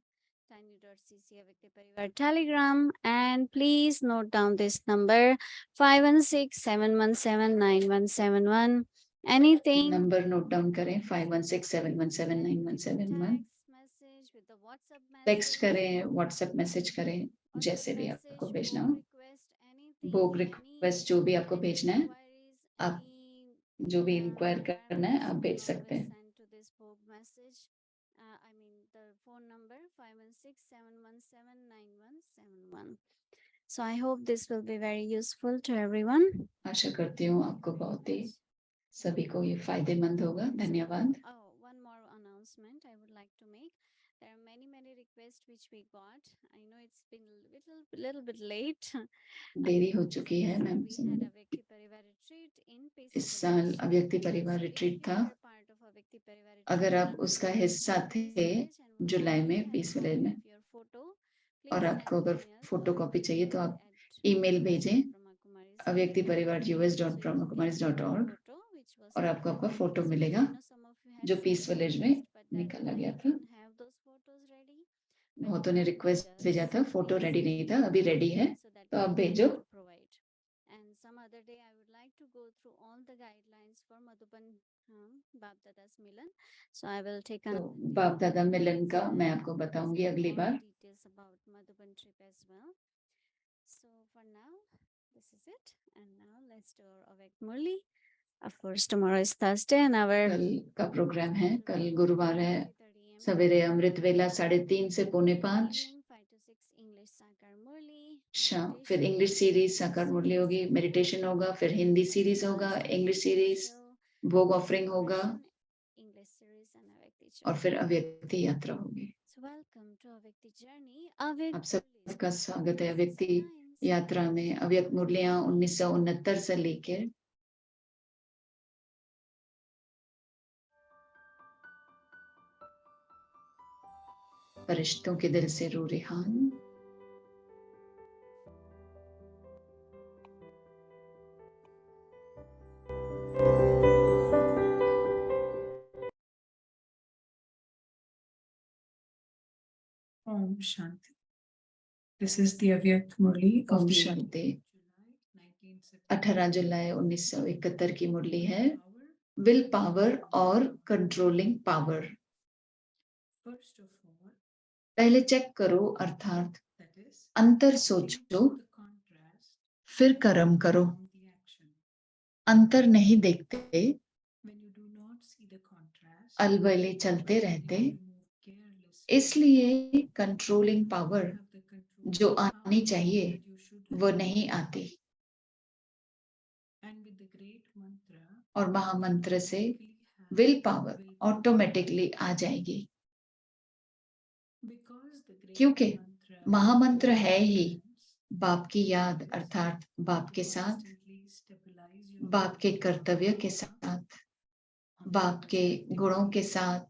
S3: tiny.cc Avyakti Parivar Telegram, and please note down this number 516-717-9171. Anything
S4: number note down करें 5167179171।
S3: message with the WhatsApp
S4: text
S3: message,
S4: करें, WhatsApp message करें, जैसे भी आपको भेजना हो, भोग रिक्वेस्ट जो भी आपको भेजना है, आप जो भी इंक्वायर करना है आप भेज सकते हैं।
S3: I mean the phone number 516-717-9171. So I hope this will be very useful to everyone.
S4: आशा करती हूँ आपको बहुत ही सभी को ये फायदेमंद होगा। धन्यवाद।
S3: Oh, one more announcement I would like to make. There are many requests which we got. I know it's been little bit late.
S4: देरी हो चुकी है। मैं
S3: We had a Vyakti Parivar retreat in Peaceful
S4: इस साल
S3: Village.
S4: अव्यक्ति परिवार
S3: So if
S4: retreat
S3: you
S4: था।
S3: were part of a Vyakti Parivar
S4: अगर
S3: retreat
S4: आप
S3: in
S4: उसका
S3: July
S4: हिस्सा
S3: in
S4: थे
S3: Peace Village and would
S4: जुलाई
S3: like to
S4: में
S3: have
S4: peace
S3: a
S4: village
S3: copy
S4: में,
S3: of your photo,
S4: और
S3: please
S4: आपको
S3: send an
S4: अगर
S3: email to
S4: फोटो कॉपी चाहिए तो आप
S3: avyakti
S4: email भेजें
S3: parivar@brahmakumaris.org.
S4: अव्यक्ति परिवार
S3: So you will get
S4: us.brahmakumaris.org
S3: photo which was
S4: और आपको
S3: taken.
S4: आपका फोटो
S3: So
S4: मिलेगा
S3: I know some of you had
S4: जो
S3: sent
S4: पीस
S3: a
S4: विलेज में
S3: request, but that
S4: निकाला
S3: you
S4: गया था।
S3: didn't have those photos ready. But
S4: बहुतों ने
S3: now it
S4: रिक्वेस्ट
S3: does.
S4: भेजा था, फोटो
S3: Please
S4: रेडी नहीं
S3: send
S4: था, अभी
S3: it
S4: रेडी है
S3: so that
S4: तो
S3: we
S4: आप
S3: will be
S4: भेजो।
S3: able to provide. And some other day I would like to go through all the guidelines for Madhuban Bap Dada's Milan. So I will take
S4: तो
S3: another day
S4: बाप दादा
S3: to
S4: मिलन का
S3: discuss
S4: मैं आपको बताऊंगी अगली
S3: all
S4: bar.
S3: the details about Madhuban trip as well. So for now, this is it. And now let's do our Avek Murli. Of course, tomorrow is Thursday and our
S4: कल का programme है, कल गुरुवार है, सवेरे अमृत वेला 3:30 से 4:45,
S3: evening 5 to 6 English Sakar Murli.
S4: शाम फिर इंग्लिश सीरीज साकार मुरली होगी, मेडिटेशन होगा, फिर हिंदी सीरीज होगा, इंग्लिश सीरीज, भोग ऑफरिंग होगा
S3: English series and Avekti
S4: और
S3: journey.
S4: फिर अव्यक्ति यात्रा होगी।
S3: So welcome to Avekti journey.
S4: आप सबका स्वागत है अव्यक्ति यात्रा में। अव्यक्त मुरलियां 1969 से लेकर फरिश्तों के दिल से रू Rihan,
S6: Om Shanti. This is the Avyakt Murli of
S4: Om
S6: the
S4: शांति। 18 जुलाई 1971 की मुरली है, विल पावर और controlling power.
S6: First of all,
S4: पहले चेक करो अर्थात
S6: that is,
S4: अंतर
S6: see
S4: सोचो,
S6: the contrast
S4: फिर कर्म करो।
S6: from the action.
S4: अंतर नहीं देखते,
S6: When you do not see the contrast,
S4: अलबले चलते
S6: when
S4: रहते,
S6: you move carelessly,
S4: इसलिए
S6: you
S4: controlling
S6: do not
S4: power
S6: have the controlling
S4: जो
S6: power
S4: आनी चाहिए
S6: that you should
S4: वो
S6: have.
S4: नहीं आती,
S6: And with the great mantra,
S4: और महामंत्र से
S6: we have
S4: will power
S6: will
S4: automatically आ जाएगी,
S6: because the great
S4: क्योंकि
S6: mantra
S4: महामंत्र
S6: will
S4: है ही
S6: balance,
S4: बाप की याद अर्थात बाप के साथ,
S6: constantly stabilize your
S4: बाप के
S6: will
S4: कर्तव्य के साथ,
S6: on
S4: बाप के
S6: Baba's
S4: गुणों के साथ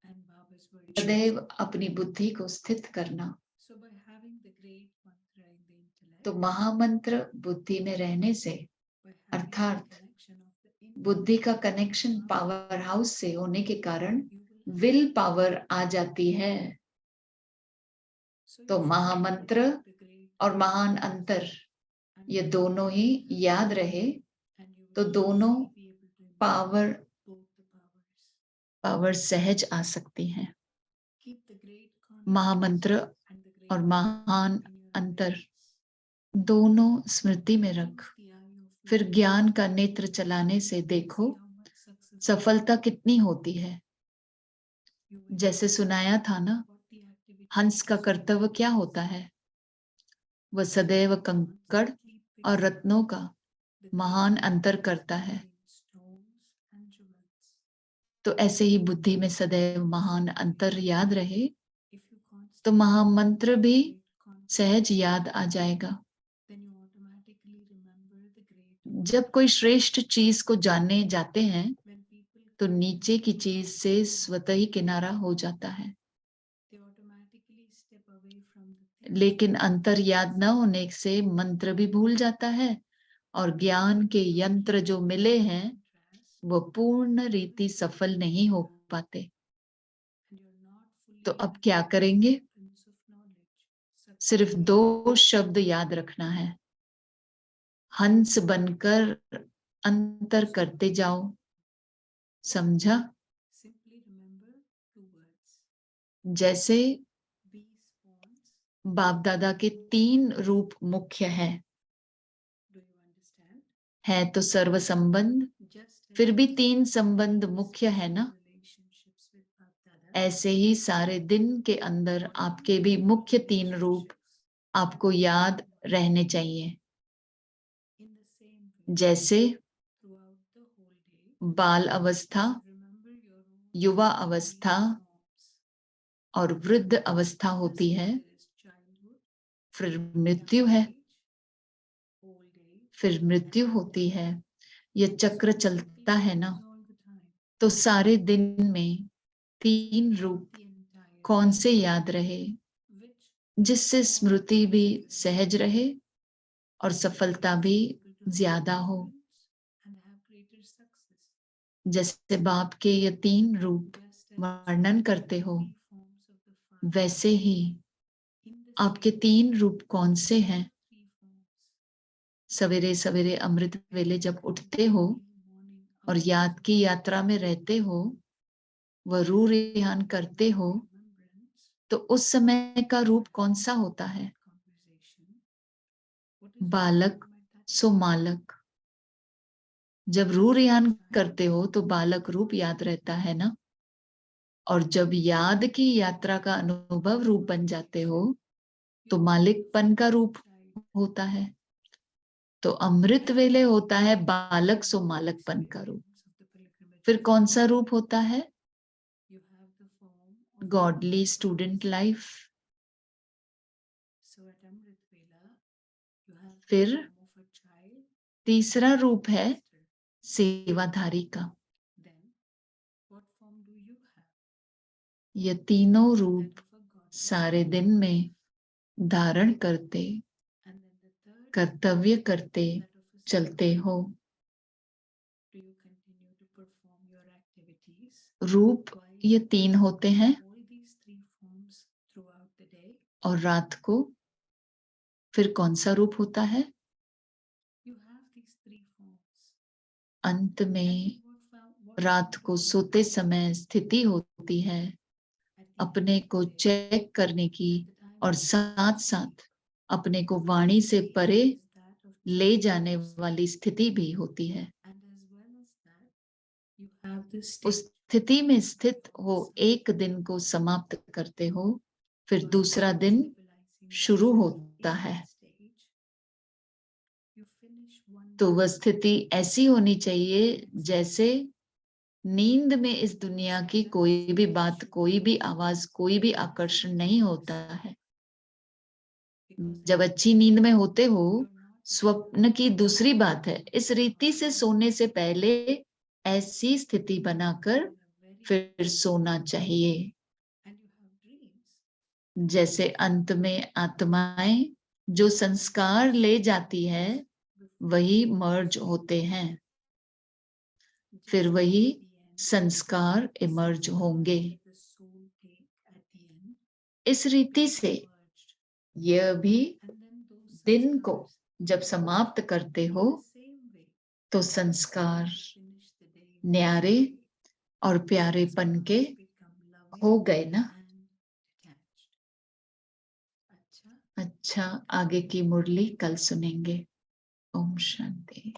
S6: and Baba's virtues.
S4: सदैव अपनी बुद्धि को स्थित करना।
S6: So by having the great mantra in the intellect,
S4: तो महामंत्र बुद्धि में रहने से
S6: by having the
S4: अर्थात
S6: connection of the
S4: बुद्धि का
S6: intellect,
S4: कनेक्शन पावर हाउस से होने के कारण
S6: you will
S4: विल पावर आ जाती है।
S6: so
S4: तो
S6: you should
S4: महामंत्र
S6: always keep the great
S4: और महान अंतर
S6: and
S4: ये
S6: you
S4: दोनों ही याद रहे
S6: and you
S4: तो
S6: will
S4: दोनों
S6: easily be able to
S4: power
S6: embody both the powers.
S4: Power सहज आ सकती हैं।
S6: Keep the great
S4: महामंत्र
S6: contrast and the great
S4: और
S6: power
S4: महान
S6: in your
S4: अंतर
S6: awareness.
S4: दोनों स्मृति में रख,
S6: Use the eye of
S4: फिर
S6: knowledge
S4: ज्ञान का नेत्र चलाने से
S6: and
S4: देखो
S6: see how much success
S4: सफलता कितनी होती है।
S6: you will
S4: जैसे सुनाया था ना,
S6: what the activity
S4: हंस का
S6: is to
S4: कर्तव्य क्या होता है? वह सदैव कंकड़
S6: constantly pick
S4: और रत्नों का
S6: the great
S4: महान अंतर करता है।
S6: between stones and jewels.
S4: तो ऐसे ही बुद्धि में सदैव महान अंतर याद रहे
S6: If you
S4: तो
S6: constantly
S4: महामंत्र भी
S6: great concept,
S4: सहज याद आ जाएगा।
S6: then you automatically remember the great
S4: जब कोई श्रेष्ठ चीज को जानने जाते हैं
S6: when people
S4: तो
S6: go
S4: नीचे की
S6: to
S4: चीज
S6: the
S4: से
S6: thing,
S4: स्वतः ही किनारा हो जाता है,
S6: they automatically step away from the thing.
S4: लेकिन अंतर याद न होने से मंत्र भी भूल जाता है और ज्ञान के यंत्र जो मिले हैं
S6: Contrast,
S4: वो पूर्ण रीति सफल नहीं हो पाते।
S6: and you're not fully
S4: तो अब क्या करेंगे?
S6: entrance of knowledge.
S4: सिर्फ
S6: Success
S4: 2 शब्द याद रखना है, हंस बनकर अंतर करते जाओ। समझा?
S6: simply remember 2 words.
S4: जैसे
S6: Be swans.
S4: बाप दादा के 3 रूप मुख्य है,
S6: Do you understand?
S4: है तो सर्व संबंध,
S6: Just as
S4: फिर भी
S6: you
S4: 3
S6: have
S4: संबंध मुख्य है ना,
S6: relationships with Bap Dada,
S4: ऐसे ही सारे दिन के अंदर आपके भी मुख्य 3 रूप आपको याद रहने चाहिए।
S6: In the same way,
S4: जैसे
S6: throughout the whole day,
S4: बाल अवस्था,
S6: remember your own
S4: युवा
S6: three
S4: अवस्था
S6: forms.
S4: और वृद्ध अवस्था होती
S6: As
S4: है,
S6: there is childhood,
S4: फिर मृत्यु है,
S6: young age, old age,
S4: फिर मृत्यु होती है। यह चक्र
S6: so it
S4: चलता है ना।
S6: repeats all the time.
S4: तो सारे दिन में तीन
S6: Throughout
S4: रूप
S6: the entire
S4: कौन
S6: day,
S4: से याद रहे,
S6: which
S4: जिससे स्मृति भी सहज रहे और सफलता भी
S6: able to
S4: ज्यादा हो।
S6: remembrance and have greater success.
S4: जैसे बाप के ये तीन रूप
S6: Just as
S4: वर्णन करते हो,
S6: three forms of the Father,
S4: वैसे ही
S6: in the
S4: आपके
S6: same
S4: तीन रूप कौन से
S6: way,
S4: हैं?
S6: three forms.
S4: सवेरे सवेरे अमृत वेले जब उठते हो
S6: Morning
S4: और
S6: hours
S4: याद की यात्रा में रहते हो, वह रू रिहान करते हो,
S6: remembrance,
S4: तो उस समय का रूप कौन सा होता है?
S6: conversation. What is your
S4: बालक
S6: form at that
S4: so
S6: time?
S4: मालक। जब रू रिहान करते हो तो बालक रूप याद रहता है ना, और जब याद की यात्रा का अनुभव रूप बन जाते हो तो मालिकपन का रूप होता है। तो अमृत वेले होता है बालक सो मालकपन का रूप। फिर कौन सा रूप होता है?
S6: You have the form of
S4: godly student life.
S6: So at Amrit Vela, you have the
S4: फिर
S6: form of a child.
S4: तीसरा रूप है
S6: master.
S4: सेवाधारी का।
S6: Then, what form do you have?
S4: ये तीनों
S6: That
S4: रूप
S6: of a godly
S4: सारे
S6: student.
S4: दिन में धारण करते,
S6: And then the third,
S4: कर्तव्य करते
S6: that of a
S4: चलते
S6: servant.
S4: हो।
S6: Do you continue to perform your activities?
S4: रूप
S6: while
S4: ये
S6: you
S4: तीन
S6: have
S4: होते हैं,
S6: all these three forms throughout the day?
S4: और रात को फिर कौन सा रूप होता है?
S6: You have these three forms.
S4: अंत
S6: And
S4: में
S6: then what
S4: रात
S6: form
S4: को
S6: do you
S4: सोते
S6: have?
S4: समय स्थिति होती है
S6: At the end
S4: अपने
S6: of
S4: को
S6: the day,
S4: चेक करने की,
S6: at the time
S4: और
S6: of
S4: साथ
S6: sleep,
S4: साथ अपने को वाणी से परे
S6: is that of
S4: ले
S6: childhood
S4: जाने
S6: state.
S4: वाली स्थिति भी होती है।
S6: And as well as that, you have the
S4: उस
S6: state
S4: स्थिति में स्थित हो एक दिन को समाप्त करते हो, फिर
S6: by
S4: दूसरा दिन
S6: stabilizing
S4: शुरू
S6: yourself
S4: होता
S6: in
S4: है।
S6: that stage. You finish one
S4: तो
S6: day,
S4: वह स्थिति ऐसी होनी चाहिए
S6: next
S4: जैसे नींद में इस दुनिया की कोई भी बात, कोई भी आवाज, कोई भी आकर्षण नहीं होता है।
S6: because
S4: जब
S6: at
S4: अच्छी
S6: night,
S4: नींद में होते हो,
S6: you're not
S4: स्वप्न की दूसरी बात है। इस रीति से सोने से पहले ऐसी स्थिति बनाकर
S6: in a very
S4: फिर सोना चाहिए,
S6: and you have dreams.
S4: जैसे अंत में आत्माएं जो संस्कार ले जाती है वही मर्ज होते हैं, फिर वही संस्कार इमर्ज होंगे। इस रीति से यह भी दिन को जब समाप्त करते हो तो संस्कार न्यारे और प्यारेपन के हो गए ना। अच्छा, आगे की मुरली कल सुनेंगे। ओम शांति।